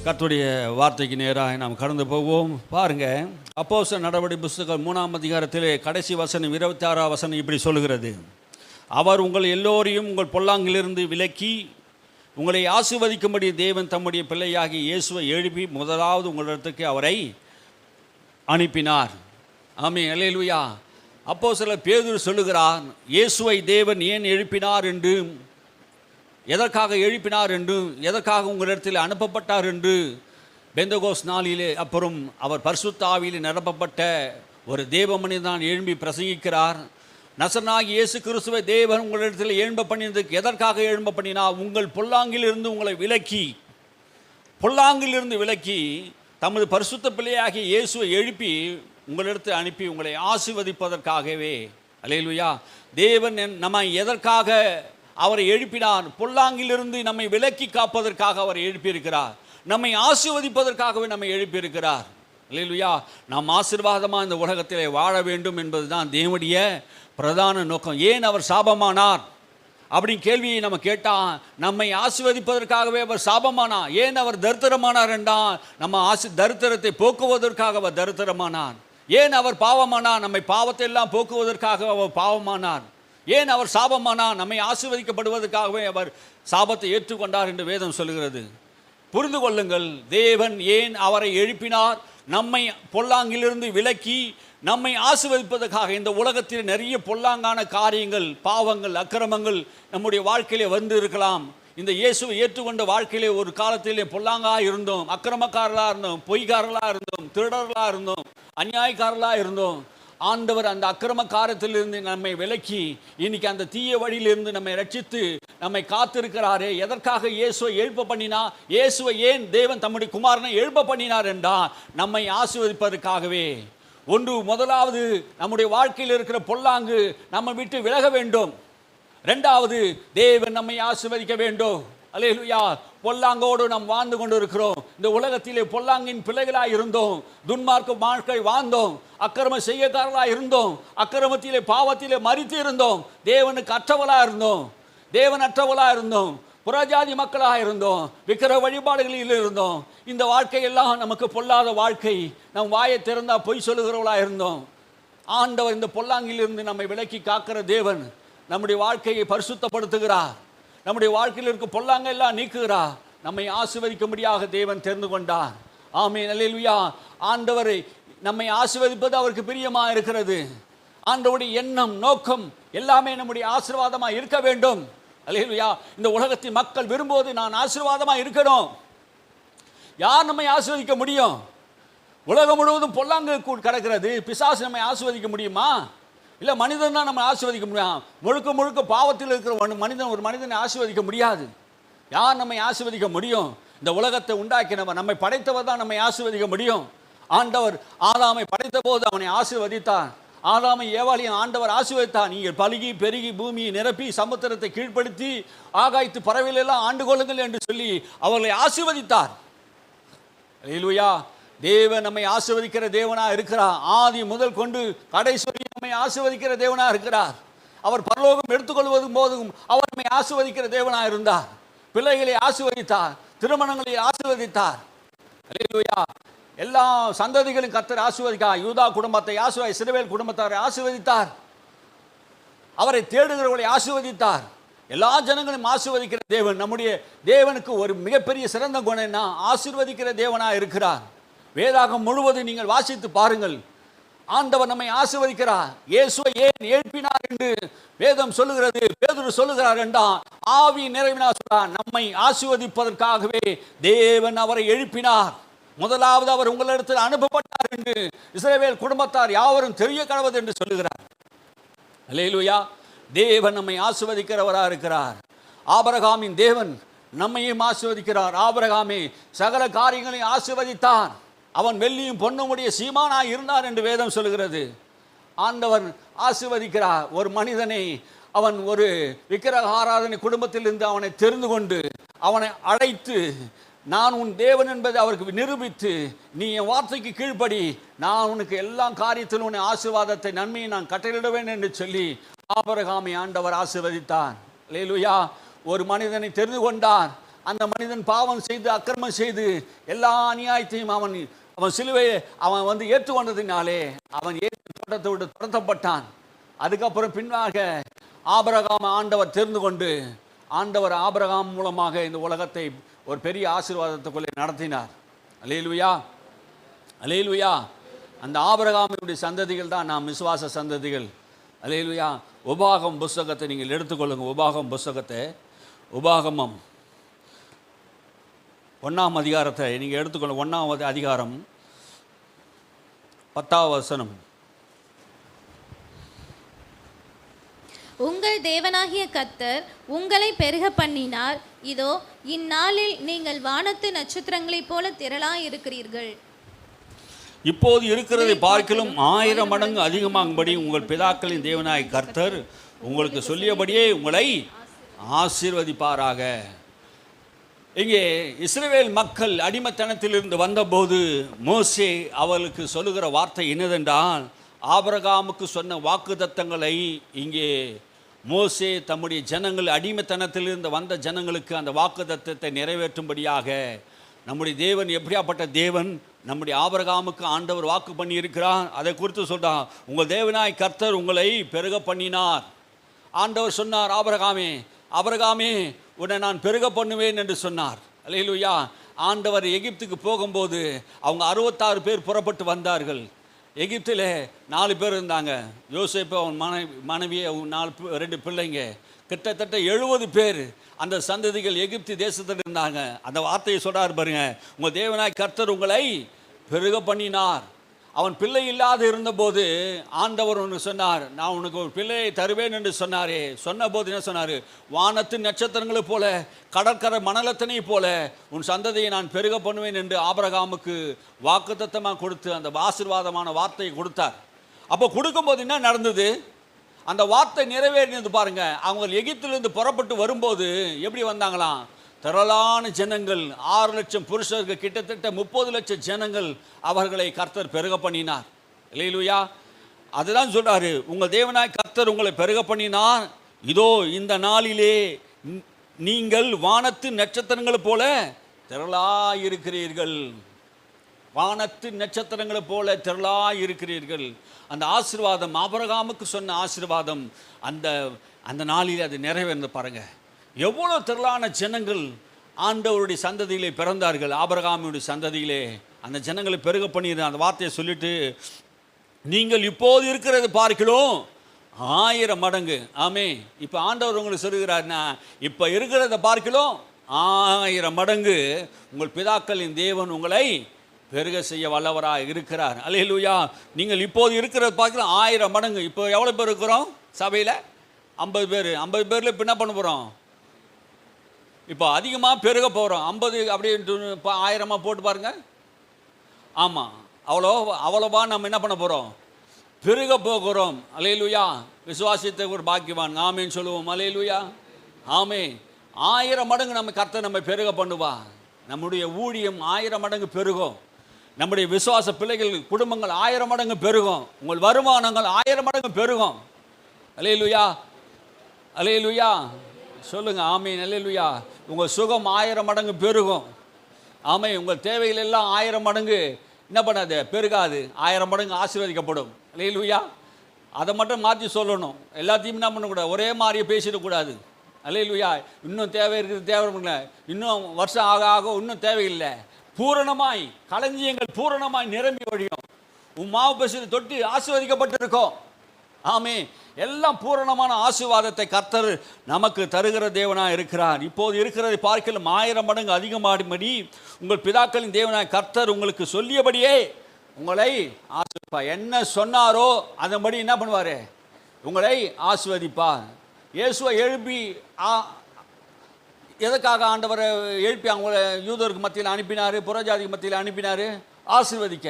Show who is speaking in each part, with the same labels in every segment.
Speaker 1: கர்த்தருடைய வார்த்தைக்கு நேராக நாம் கடந்து போவோம். பாருங்க, அப்போஸ்தலர் நடவடிக்கை புஸ்தகம் 3ஆம் அதிகாரத்திலே கடைசி வசனம் 26ஆம் வசனம் இப்படி சொல்கிறது: அவர் உங்கள் எல்லோரையும் உங்கள் பொல்லாங்கிலிருந்து விலக்கி உங்களை ஆசீர்வதிக்கும்படி தேவன் தம்முடைய பிள்ளையாகி இயேசுவை எழுப்பி முதலாவது உங்களிடத்துக்கு அவரை அனுப்பினார். ஆமென், அல்லேலூயா. அப்போஸ்தலர் பேதுரு சொல்லுகிறார், இயேசுவை தேவன் ஏன் எழுப்பினார் என்று, எதற்காக எழுப்பினார் என்று, எதற்காக உங்களிடத்தில் அனுப்பப்பட்டார் என்று பெந்தகோஸ் நாளிலே அப்புறம் அவர் பரிசுத்த ஆவியிலே நிரப்பப்பட்ட ஒரு தேவ மனிதன் எழும்பி பிரசங்கிக்கிறார். நசரனாகிய இயேசு கிறிஸ்துவை தேவன் உங்களிடத்தில் எழும்ப பண்ணினதுக்கு எதற்காக எழும்ப பண்ணினா, உங்கள் பொல்லாங்கிலிருந்து உங்களை விலக்கி, பொல்லாங்கிலிருந்து விலக்கி தமது பரிசுத்த பிள்ளையாகிய இயேசுவை எழுப்பி உங்களிடத்தில் அனுப்பி உங்களை ஆசீர்வதிப்பதற்காகவே. அல்லேலூயா. தேவன் நம்மை எதற்காக அவரை எழுப்பினார்? பொல்லாங்கிலிருந்து நம்மை விலக்கி காப்பதற்காக அவரை எழுப்பியிருக்கிறார். நம்மை ஆசீர்வதிப்பதற்காகவே நம்மை எழுப்பியிருக்கிறார். அல்லேலூயா. நாம் ஆசீர்வாதமாக இந்த உலகத்திலே வாழ வேண்டும் என்பதுதான் தேவனுடைய பிரதான நோக்கம். ஏன் அவர் சாபமானார் அப்படின்னு கேள்வியை நம்ம கேட்டால், நம்மை ஆசீர்வதிப்பதற்காகவே அவர் சாபமானார். ஏன் அவர் தரித்திரமானார் என்றால், நம்ம தரித்திரத்தை போக்குவதற்காக அவர் தரித்திரமானார். ஏன் அவர் பாவமானார்? நம்மை பாவத்தை எல்லாம் போக்குவதற்காக அவர் பாவமானார். ஏன் அவர் சாபமானார்? நம்மை ஆசீர்வதிக்கப்படுவதற்காகவே அவர் சாபத்தை ஏற்றுக்கொண்டார் என்று வேதம் சொல்கிறது. புரிந்து கொள்ளுங்கள், தேவன் ஏன் அவரை எழுப்பினார்? நம்மை பொல்லாங்கிலிருந்து விலக்கி நம்மை ஆசீர்வதிப்பதற்காக. இந்த உலகத்தில் நிறைய பொல்லாங்கான காரியங்கள், பாவங்கள், அக்கிரமங்கள் நம்முடைய வாழ்க்கையிலே வந்து இருக்கலாம். இந்த இயேசுவை ஏற்றுக்கொண்ட வாழ்க்கையிலே ஒரு காலத்திலே பொல்லாங்காக இருந்தோம், அக்கிரமக்காரர்களாக இருந்தோம், பொய்காரர்களாக இருந்தோம், திருடர்களாக இருந்தோம், அநியாயக்காரர்களாக இருந்தோம். ஆண்டவர் அந்த அக்கிரம காரியத்திலிருந்து நம்மை விலக்கி இன்னைக்கு அந்த தீய வழியிலிருந்து நம்மை ரட்சித்து நம்மை காத்திருக்கிறாரே. எதற்காக இயேசுவை எழுப்ப பண்ணினா? இயேசுவை ஏன் தேவன் தம்முடைய குமாரனை எழுப்ப பண்ணினார் என்றால், நம்மை ஆசீர்வதிப்பதற்காகவே. முதலாவது நம்முடைய வாழ்க்கையில் இருக்கிற பொல்லாங்கு நம்ம விட்டு விலக வேண்டும். இரண்டாவது, தேவன் நம்மை ஆசீர்வதிக்க வேண்டும். அல்லேலூயா. பொல்லாங்கோடு நாம் வாழ்ந்து கொண்டு இருக்கிறோம். இந்த உலகத்திலே பொல்லாங்கின் பிள்ளைகளாக இருந்தோம், துன்மார்க்க வாழ்க்கை வாழ்ந்தோம், அக்கிரம செய்யக்காரர்களாக இருந்தோம், அக்கிரமத்திலே பாவத்திலே மரித்து இருந்தோம், தேவனுக்கு அற்றவளாக இருந்தோம், தேவன் அற்றவளாக இருந்தோம், புறஜாதி மக்களாக இருந்தோம், விக்கிர வழிபாடுகளில் இருந்தோம். இந்த வாழ்க்கையெல்லாம் நமக்கு பொல்லாத வாழ்க்கை. நம் வாயை திறந்தா பொய் சொல்லுகிறவளாக இருந்தோம். ஆண்டவர் இந்த பொல்லாங்கிலிருந்து நம்மை விலக்கி காக்கிற தேவன் நம்முடைய வாழ்க்கையை பரிசுத்தப்படுத்துகிறார். நம்முடைய வாழ்க்கையில் இருக்க பொல்லாங்க எல்லாம் நீக்குகிறார். நம்மை ஆசீர்வதிக்கும்படியாக தேவன் தெரிந்து கொண்டார். ஆமென், அல்லேலூயா. ஆண்டவரை நம்மை ஆசீர்வதிப்பது அவருக்கு பிரியமாக இருக்கிறது. ஆண்டவருடைய எண்ணம், நோக்கம் எல்லாமே நம்முடைய ஆசீர்வாதமாக இருக்க வேண்டும். அல்லேலூயா. இந்த உலகத்தின் மக்கள் விரும்புவது நான் ஆசீர்வாதமாக இருக்கணும். யார் நம்மை ஆசீர்வதிக்க முடியும்? உலகம் முழுவதும் பொல்லாங்கு கிடக்கிறது. பிசாசு நம்மை ஆசீர்வதிக்க முடியுமா? இல்லை, மனிதன் தான் நம்ம ஆசீர்வதிக்க முடியும். முழுக்க முழுக்க பாவத்தில் இருக்கிற மனிதன் ஒரு மனிதனை ஆசீர்வதிக்க முடியாது. யார் நம்மை ஆசீர்வதிக்க முடியும்? இந்த உலகத்தை உண்டாக்கினவர், நம்மை படைத்தவர் தான் நம்மை ஆசீர்வதிக்க முடியும். ஆண்டவர் ஆதாமை படைத்த போது அவனை ஆசீர்வதித்தார். ஆதாமை ஏவாளையும் ஆண்டவர் ஆசீர்வதித்தார். நீங்கள் பலுகி பெருகி பூமியை நிரப்பி சமுத்திரத்தை கீழ்ப்படுத்தி ஆகாயத்து பறவைகளெல்லாம் ஆண்டு கொள்ளுங்கள் என்று சொல்லி அவர்களை ஆசீர்வதித்தார். அல்லேலூயா. தேவன் நம்மை ஆசீர்வதிக்கிற தேவனா இருக்கிறார். ஆதி முதல் கொண்டு கடைசி நம்மை ஆசீர்வதிக்கிற தேவனா இருக்கிறார். அவர் பரலோகம் எடுத்துக்கொள்வது போதும் அவர் நம்மை ஆசீர்வதிக்கிற தேவனா இருந்தார். பிள்ளைகளை ஆசீர்வதித்தார், திருமணங்களை ஆசீர்வதித்தார். அல்லேலூயா. எல்லா சந்ததிகளையும் கர்த்தர் ஆசீர்வதித்தார். யூதா குடும்பத்தை ஆசீர்வதி, இஸ்ரவேல் குடும்பத்தாரை ஆசீர்வதித்தார். அவரை தேடுகிறவர்களை ஆசீர்வதித்தார். எல்லா ஜனங்களையும் ஆசீர்வதிக்கிற தேவன். நம்முடைய தேவனுக்கு ஒரு மிகப்பெரிய சிறந்த குணம் என்ன? ஆசீர்வதிக்கிற தேவனா இருக்கிறார். வேதாகம் முழுவதும் நீங்கள் வாசித்து பாருங்கள். ஆண்டவர் நம்மை ஆசீர்வதிக்கிறார். இயேசுவை ஏன் எழுப்பினார் என்று வேதம் சொல்லுகிறது. பேதுரு சொல்லுகிறார் என்றால், ஆவி நிறைவினார் சொல்றார். நம்மை ஆசீர்வதிப்பதற்காகவே தேவன் அவரை எழுப்பினார். முதலாவது அவர் உங்களிடத்தில் அனுப்பப்பட்டார் என்று இஸ்ரவேல் குடும்பத்தார் யாவரும் தெரிய கடவது என்று சொல்லுகிறார். அல்லேலூயா. தேவன் நம்மை ஆசீர்வதிக்கிறவராக இருக்கிறார். ஆபிரகாமின் தேவன் நம்மையும் ஆசீர்வதிக்கிறார். ஆபிரகாமே சகல காரியங்களையும் ஆசீர்வதித்தார். அவன் வெள்ளியும் பொன்னுமுடைய சீமானாய் இருந்தார் என்று வேதம் சொல்கிறது. ஆண்டவன் ஆசீர்வதிக்கிறார். ஒரு மனிதனை அவன் ஒரு விக்கிரக ஆராதனை குடும்பத்திலிருந்து அவனை தெரிந்து கொண்டு அவனை அழைத்து, நான் உன் தேவன் என்பதை அவருக்கு நிரூபித்து, நீ என் வார்த்தைக்கு கீழ்ப்படி, நான் உனக்கு எல்லா காரியத்திலும் உன்னை ஆசீர்வாதத்தை நன்மையை நான் கட்டளையிடுவேன் என்று சொல்லி ஆபிரகாமை ஆண்டவர் ஆசீர்வதித்தார். அல்லேலூயா. ஒரு மனிதனை தெரிந்து கொண்டார். அந்த மனிதன் பாவம் செய்து அக்கிரமம் செய்து எல்லா அநியாயத்தையும் அவன் சிலுவையை அவன் ஏற்றுக்கொண்டதினாலே அவன் தோட்டத்தை விட்டு துரத்தப்பட்டான். அதுக்கப்புறம் பின்னாக ஆபிரகாம் ஆண்டவர் தெரிந்து கொண்டு ஆண்டவர் ஆபிரகாம் மூலமாக இந்த உலகத்தை ஒரு பெரிய ஆசீர்வாதத்துக்குள்ளே நடத்தினார். அல்லேலூயா, அல்லேலூயா. அந்த ஆபிரகாமினுடைய சந்ததிகள் தான் நாம் விசுவாச சந்ததிகள். அல்லேலூயா. உபாகம் புஸ்தகத்தை நீங்கள் எடுத்துக்கொள்ளுங்க. உபாகம் புஸ்தகத்தை, உபாகமம் 1ஆம் அதிகாரத்தை நீங்கள் எடுத்துக்கொள்ளுங்க. 1ஆவது அதிகாரம் 10வது வசனம்.
Speaker 2: உங்கள் தேவனாகிய கர்த்தர் உங்களை பெருக பண்ணினார். இதோ இந்நாளில் நீங்கள் வானத்து நட்சத்திரங்களைப் போல திரளாய் இருக்கிறீர்கள்.
Speaker 1: இப்போது இருக்கிறதை பார்க்கிலும் 1000 மடங்கு அதிகமாகும்படி உங்கள் பிதாக்களின் தேவனாகிய கர்த்தர் உங்களுக்கு சொல்லியபடியே உங்களை ஆசீர்வதிப்பாராக. இங்கே இஸ்ரவேல் மக்கள் அடிமைத்தனத்திலிருந்து வந்தபோது மோசே அவர்களுக்கு சொல்லுகிற வார்த்தை என்னதென்றால், ஆபிரகாமுக்கு சொன்ன வாக்குத்தத்தங்களை இங்கே மோசே தம்முடைய ஜனங்கள் அடிமைத்தனத்திலிருந்து வந்த ஜனங்களுக்கு அந்த வாக்குத்தத்தத்தை நிறைவேற்றும்படியாக நம்முடைய தேவன் எப்படியாப்பட்ட தேவன், நம்முடைய ஆபிரகாமுக்கு ஆண்டவர் வாக்கு பண்ணி இருக்கிறார். அதை குறித்து சொல்கிறார், உங்கள் தேவனாய் கர்த்தர் உங்களை பெருக பண்ணினார். ஆண்டவர் சொன்னார், ஆபிரகாமே ஆபிரகாமே உன்னை நான் பெருக பண்ணுவேன் என்று சொன்னார். அல்லேலூயா. ஆண்டவர் எகிப்துக்கு போகும்போது அவங்க 66 பேர் புறப்பட்டு வந்தார்கள். எகிப்தில் 4 பேர் இருந்தாங்க. யோசேப்பு அவன் மனைவியை 2 பிள்ளைங்க, கிட்டத்தட்ட 70 பேர் அந்த சந்ததிகள் எகிப்து தேசத்தில் இருந்தாங்க. அந்த வார்த்தையை சொல்கிறார் பாருங்க, உங்கள் தேவனாய் கர்த்தர் உங்களை பெருக பண்ணினார். அவன் பிள்ளை இல்லாது இருந்தபோது ஆண்டவர் ஒன்று சொன்னார், நான் உனக்கு ஒரு பிள்ளையை தருவேன் என்று சொன்னாரே. சொன்னபோது என்ன சொன்னார், வானத்து நட்சத்திரங்களைப் போல கடற்கரை மணலத்தினை போல உன் சந்ததியை நான் பெருக பண்ணுவேன் என்று ஆபிரகாமுக்கு வாக்குத்தத்தமாக கொடுத்து அந்த ஆசீர்வாதமான வார்த்தையை கொடுத்தார். அப்போ கொடுக்கும்போது என்ன நடந்தது, அந்த வார்த்தை நிறைவேறினது பாருங்க. அவங்க எகிப்திலிருந்து புறப்பட்டு வரும்போது எப்படி வந்தாங்களாம், திரளான ஜனங்கள், 6 லட்சம் புருஷர்கள், கிட்டத்தட்ட 30 லட்சம் ஜனங்கள் அவர்களை கர்த்தர் பெருக பண்ணினார். அல்லேலூயா. அதுதான் சொல்றாரு, உங்கள் தேவனாய் கர்த்தர் உங்களை பெருக பண்ணினார். இதோ இந்த நாளிலே நீங்கள் வானத்து நட்சத்திரங்கள் போல திரளாயிருக்கிறீர்கள். வானத்து நட்சத்திரங்களை போல திரளாயிருக்கிறீர்கள். அந்த ஆசீர்வாதம் ஆபிரகாமுக்கு சொன்ன ஆசீர்வாதம் அந்த நாளில் அது நிறைவேறது பாருங்க. எவ்வளோ திரளான ஜனங்கள் ஆண்டவருடைய சந்ததியிலே பிறந்தார்கள். ஆபிரகாமுடைய சந்ததியிலே அந்த ஜனங்களை பெருக பண்ணிடுற அந்த வார்த்தையை சொல்லிட்டு, நீங்கள் இப்போது இருக்கிறது பார்க்கிறோம் 1000 மடங்கு. ஆமே. இப்போ ஆண்டவர் உங்களுக்கு சொல்லுகிறார்னா, இப்போ இருக்கிறத பார்க்கிறோம் 1000 மடங்கு உங்கள் பிதாக்களின் தேவன் உங்களை பெருக செய்ய வல்லவராக இருக்கிறார். அல்லேலூயா. நீங்கள் இப்போது இருக்கிறத பார்க்கிறோம் 1000 மடங்கு. இப்போ எவ்வளோ பேர் இருக்கிறோம் சபையில்? 50 பேர். 50 பேரில் இப்போ என்ன பண்ண போகிறோம், இப்போ அதிகமாக பெருக போகிறோம். 50 அப்படின்ட்டு 1000 போட்டு பாருங்க. ஆமாம், அவ்வளோவா நம்ம என்ன பண்ண போகிறோம், பெருக போகிறோம். அல்லேலூயா. விசுவாசித்த ஒரு பாக்கியவான் ஆமேன்னு சொல்லுவோம். அல்லேலூயா. ஆமே. 1000 மடங்கு நம்ம கர்த்தர் நம்ம பெருக பண்ணுவா. நம்முடைய ஊழியம் 1000 மடங்கு பெருகும். நம்முடைய விசுவாச பிள்ளைகள் குடும்பங்கள் 1000 மடங்கு பெருகும். உங்கள் வருமானங்கள் 1000 மடங்கு பெருகும். அல்லேலூயா, அல்லேலூயா சொல்லுங்க. ஆமீன். அல்லேலூயா. உங்கள் சுகம் 1000 மடங்கு பெருகும். ஆமை. உங்கள் தேவைகள் எல்லாம் 1000 மடங்கு என்ன பண்ணாது, பெருகாது. 1000 மடங்கு ஆசீர்வதிக்கப்படும். அல்லேலூயா. அதை மட்டும் மாற்றி சொல்லணும். எல்லாத்தையும் என்ன பண்ணக்கூடாது, ஒரே மாதிரியே பேசிடக்கூடாது. அல்லேலூயா. இன்னும் தேவை இருக்குது, தேவை இல்லை, இன்னும் வருஷம் ஆக ஆக இன்னும் தேவையில்லை. பூரணமாய் களஞ்சியங்கள் பூரணமாய் நிரம்பி வழியும். உன் மாவு பேசுகிற தொட்டி ஆசீர்வதிக்கப்பட்டிருக்கோம். ஆமே. எல்லாம் பூரணமான ஆசீர்வாதத்தை கர்த்தர் நமக்கு தருகிற தேவனாக இருக்கிறார். இப்போது இருக்கிறதை பார்க்கலாம் 1000 மடங்கு அதிகமாகும்படி உங்கள் பிதாக்களின் தேவனாய் கர்த்தர் உங்களுக்கு சொல்லியபடியே உங்களை ஆசீர்வதிப்பார். என்ன சொன்னாரோ அதன்படி என்ன பண்ணுவார், உங்களை ஆசீர்வதிப்பார். இயேசுவை எழுப்பி எதுக்காக ஆண்டவரை எழுப்பி அவங்கள யூதருக்கு மத்தியில் அனுப்பினார், புறஜாதிக்கு மத்தியில் அனுப்பினார், ஆசீர்வதிக்க.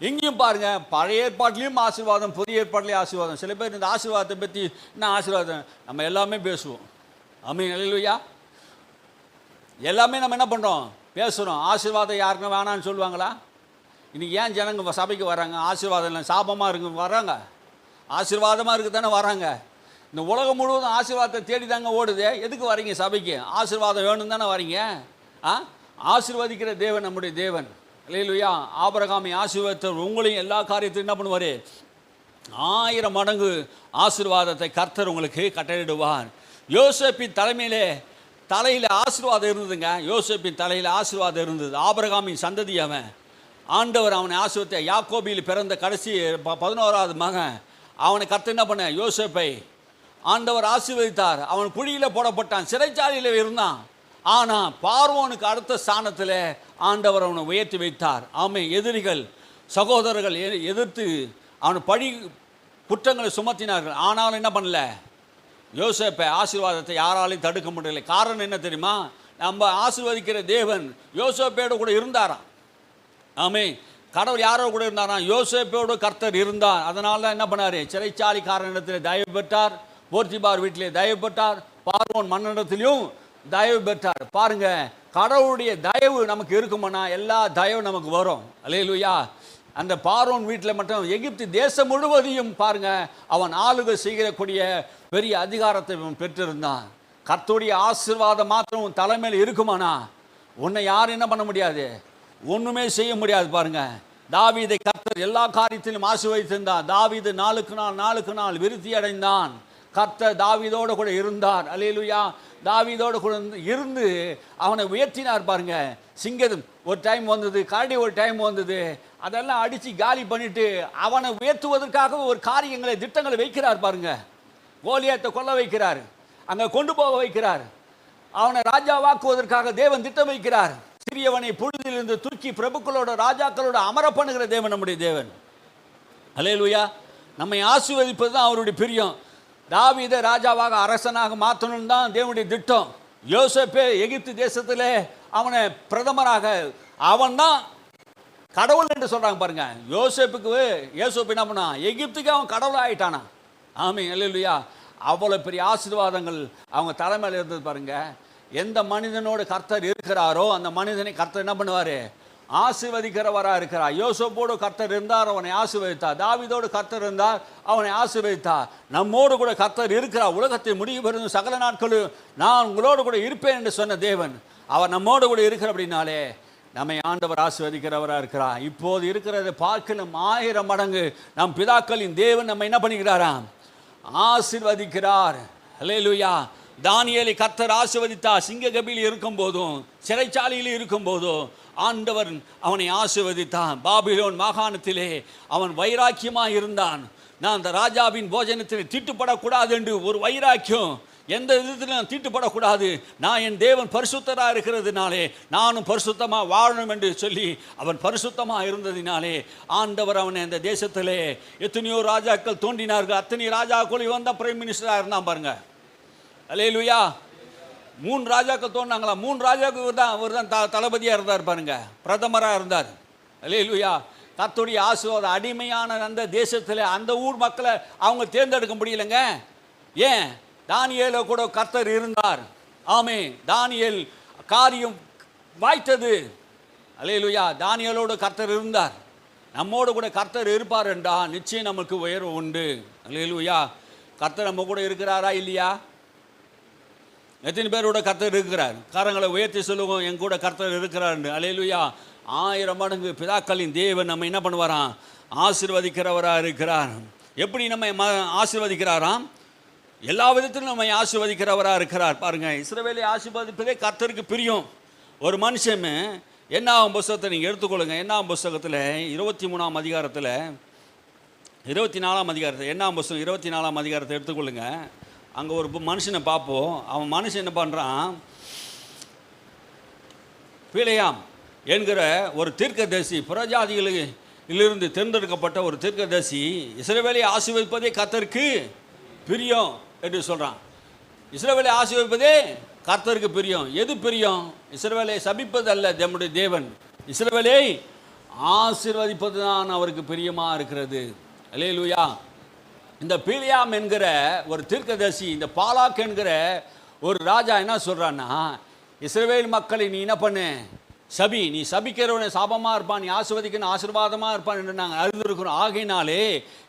Speaker 1: எங்கேயும் பாருங்கள், பழைய ஏற்பாட்டிலையும் ஆசீர்வாதம், புதிய ஏற்பாட்டிலையும் ஆசீர்வாதம். சில பேர் இந்த ஆசீர்வாதத்தை பற்றி என்ன ஆசீர்வாதம் நம்ம எல்லாமே பேசுவோம். ஆமீன். அல்லேலூயா. எல்லாமே நம்ம என்ன பண்ணுறோம், பேசுகிறோம். ஆசீர்வாதம் யாருக்குன்னா வேணான்னு சொல்லுவாங்களா? இன்றைக்கி ஏன் ஜனங்க சபைக்கு வராங்க? ஆசீர்வாதம் இல்லை, சாபமாக இருக்கு வராங்க. ஆசீர்வாதமாக இருக்குது தானே வராங்க. இந்த உலகம் முழுவதும் ஆசீர்வாதத்தை தேடி தாங்க ஓடுது. எதுக்கு வரீங்க சபைக்கு? ஆசீர்வாதம் வேணும் தானே வரீங்க. ஆசீர்வதிக்கிற தேவன் நம்முடைய தேவன். அல்லேலூயா. ஆபிரகாமை ஆசீர்வதித்தவர் உங்களையும் எல்லா காரியத்தையும் என்ன பண்ணுவார்? 1000 மடங்கு ஆசீர்வாதத்தை கர்த்தர் உங்களுக்கு கட்டளையிடுவார். யோசேப்பின் தலையில் ஆசீர்வாதம் இருந்ததுங்க. யோசேப்பின் தலையில் ஆசீர்வாதம் இருந்தது. ஆபிரகாமின் சந்ததி அவன். ஆண்டவர் அவனை ஆசீர்வதித்த யாக்கோபில் பிறந்த கடைசி 11வது மகன். அவனை கர்த்தர் என்ன பண்ண? யோசேப்பை ஆண்டவர் ஆசீர்வதித்தார். அவன் குழியில் போடப்பட்டான், சிறைச்சாலையில் இருந்தான். ஆனால் பார்வோனுக்கு அடுத்த ஸ்தானத்தில் ஆண்டவர் அவனை உயர்த்தி வைத்தார். ஆமை எதிரிகள் சகோதரர்கள் எதிர்த்து அவனை பழி குற்றங்களை சுமத்தினார்கள். ஆனாலும் என்ன பண்ணல? யோசேப்பை ஆசீர்வாதத்தை யாராலையும் தடுக்க முடியலை. காரணம் என்ன தெரியுமா? நம்ம ஆசீர்வதிக்கிற தேவன் யோசேப்போடு கூட இருந்தாராம். ஆமே, கடவுள் யாரோ கூட இருந்தாராம்? யோசேப்போடு கர்த்தர் இருந்தார். அதனால தான் என்ன பண்ணார்? சிறைச்சாலைக்காரனிடத்தில் தயவு பெற்றார், போர்த்திபார் வீட்டிலே தயவு பெற்றார், பார்வோன் மன்னனிடத்திலையும் தயவு பெற்றார். பாருங்க, கடவுளுடைய தயவு நமக்கு இருக்குமானா எல்லா தயவும் நமக்கு வரும். அல்லேலூயா. அந்த பார்வோன் வீட்டில் மட்டும் எகிப்து தேசம் முழுவதையும் பாருங்க அவன் ஆளுகை செய்யக்கூடிய பெரிய அதிகாரத்தை அவன் பெற்றிருந்தான். கர்த்தருடைய ஆசீர்வாதம் மாத்திரம் உன் தலைமையில் இருக்குமானா உன்னை யாரும் என்ன பண்ண முடியாது? ஒன்றுமே செய்ய முடியாது. பாருங்க, தாவீதை கர்த்தர் எல்லா காரியத்திலும் ஆசீர்வதித்திருந்தார். தாவீது நாளுக்கு நாள் விருத்தி அடைந்தான். கர்த்தர் தாவீதோடு கூட இருந்தார். அல்லேலூயா. தாவீதோடு கூட இருந்து அவனை உயர்த்தினார். பாருங்க, சிங்கம் ஒரு டைம் வந்தது, கரடி ஒரு டைம் வந்தது, அதெல்லாம் அடித்து காலி பண்ணிட்டு அவனை உயர்த்துவதற்காக ஒரு காரியங்களை திட்டங்களை வைக்கிறார். பாருங்க, கோலியாத்தை கொல்ல வைக்கிறார், அங்கே கொண்டு போக வைக்கிறார், அவனை ராஜாவாக்குவதற்காக தேவன் திட்டம் வைக்கிறார். சிறியவனை பொழுதிலிருந்து தூக்கி பிரபுக்களோட ராஜாக்களோட அமர பண்ணுகிற தேவன் நம்முடைய தேவன். அல்லேலூயா. நம்மை ஆசீர்வதிப்பது தான் அவருடைய பிரியம். தாவீதை ராஜாவாக அரசனாக மாற்றணும் தான் தேவனுடைய திட்டம். யோசேப்பே எகிப்து தேசத்தில் அவனை பிரதமராக, அவன் தான் கடவுள் என்று சொல்கிறாங்க. பாருங்க, யோசேப்புக்கு என்ன பண்ணா? எகிப்துக்கு அவன் கடவுள் ஆகிட்டானா. ஆமீன். அல்லேலூயா. அவ்வளோ பெரிய ஆசீர்வாதங்கள் அவங்க தலைமையில் இருந்தது. பாருங்க, எந்த மனிதனோடு கர்த்தர் இருக்கிறாரோ அந்த மனிதனை கர்த்தர் என்ன பண்ணுவார்? ஆசீர்வதிக்கிறவராக இருக்கிறார். யோசேப்போடு கர்த்தர் இருந்தார், அவனை ஆசீர்வதித்தார். தாவீதோடு கர்த்தர் இருந்தார், அவனை ஆசீர்வதித்தார். நம்மோடு கூட கர்த்தர் இருக்கிறார். உலகத்தை முடிவு பெறும் சகல நாட்களும் நான் உங்களோடு கூட இருப்பேன் என்று சொன்ன தேவன் அவர் நம்மோடு கூட இருக்கிற அப்படின்னாலே நம்மை ஆண்டவர் ஆசீர்வதிக்கிறவராக இருக்கிறார். இப்போது இருக்கிறத பார்க்கலும் 1000 மடங்கு நம் பிதாக்களின் தேவன் நம்ம என்ன பண்ணிக்கிறாராம்? ஆசீர்வதிக்கிறார். அல்லேலூயா. தானியேலை கர்த்தர் ஆசீர்வதித்தார். சிங்க கபியில் இருக்கும் போதும் சிறைச்சாலையில் இருக்கும் போதும் ஆண்டவர் அவனை ஆசீர்வதித்தான். பாபிலோன் மாகாணத்திலே அவன் வைராக்கியமாக இருந்தான். நான் அந்த ராஜாவின் போஜனத்தில் தீட்டுப்படக்கூடாது என்று ஒரு வைராக்கியம், எந்த விதத்திலும் தீட்டுப்படக்கூடாது, நான் என் தேவன் பரிசுத்தராக இருக்கிறதுனாலே நானும் பரிசுத்தமாக வாழணும் என்று சொல்லி அவன் பரிசுத்தமாக இருந்ததினாலே ஆண்டவர் அவனை அந்த தேசத்திலே எத்தனையோ ராஜாக்கள் தோன்றினார்கள். அத்தனை ராஜாக்கள் இவன் தான் பிரைம் மினிஸ்டராக இருந்தான். பாருங்க, அல்லேலூயா. 3 ராஜாக்கள் தோன்றாங்களா? 3 ராஜாக்கள் அவர் தான் தளபதியாக இருந்தார். பாருங்க, பிரதமராக இருந்தார். அல்லேலூயா. கர்த்தருடைய ஆசீர்வாதம் அடிமையான அந்த தேசத்தில் அந்த ஊர் மக்களை அவங்க தேர்ந்தெடுக்க முடியலைங்க. ஏன்? தானியேலோ கூட கர்த்தர் இருந்தார். ஆமே, தானியேல் காரியம் வாய்த்தது. அல்லேலூயா. தானியேலோடு கர்த்தர் இருந்தார். நம்மோடு கூட கர்த்தர் இருப்பார் என்றால் நிச்சயம் நமக்கு உயர்வு உண்டு. அல்லேலூயா. கர்த்தர் நம்ம கூட இருக்கிறாரா இல்லையா? எத்தனை பேரோட கர்த்தர் இருக்கிறார்? காரங்களை உயர்த்தி சொல்லுவோம், என் கூட கர்த்தர் இருக்கிறார். அல்லேலூயா. 1000 மடங்கு பிதாக்களின் தேவன் நம்ம என்ன பண்ணுவாராம்? ஆசீர்வதிக்கிறவராக இருக்கிறார். எப்படி நம்ம ஆசீர்வதிக்கிறாராம்? எல்லா விதத்திலும் நம்ம ஆசீர்வதிக்கிறவராக இருக்கிறார். பாருங்க, இஸ்ரவேலை ஆசீர்வதிப்பதே கர்த்தருக்கு பிரியம். ஒரு மனுஷன் என்னாகும் புஸ்தகத்தை நீங்கள் எடுத்துக்கொள்ளுங்க. என்னாகும் புஸ்தகத்தில் 23ஆம் அதிகாரத்தில் 24ஆம் அதிகாரத்தில் என்னாகும் புஸ்தகம் 24ஆம் அதிகாரத்தை எடுத்துக்கொள்ளுங்க. அங்கே ஒரு மனுஷனை பார்ப்போம். அவன் மனுஷன் என்ன பண்ணுறான்? பிலேயாம் என்கிற ஒரு தீர்க்கதரிசி, புறஜாதிகளிலிருந்து தேர்ந்தெடுக்கப்பட்ட ஒரு தீர்க்கதரிசி இஸ்ரவேலை ஆசீர்வதிப்பதே கர்த்தருக்கு பிரியம் என்று சொல்கிறான். இஸ்ரவேலை ஆசீர்வதிப்பதே கர்த்தருக்கு பிரியம். எது பிரியம்? இஸ்ரவேலை சபிப்பது அல்ல நம்முடைய தேவன். இஸ்ரவேலை ஆசீர்வதிப்பது தான் அவருக்கு பிரியமாக இருக்கிறது. அல்லேலூயா. இந்த பிலேயாம் என்கிற ஒரு தீர்க்கதரிசி, இந்த பாலாக் என்கிற ஒரு ராஜா என்ன சொல்கிறான்னா, இஸ்ரவேல் மக்களை நீ என்ன பண்ணு? சபி. நீ சபிக்கிறவனை சாபமாக இருப்பான், நீ ஆசீர்வதிக்கணும் ஆசீர்வாதமாக இருப்பான் என்று நாங்கள் அறிந்திருக்கிறோம். ஆகையினாலே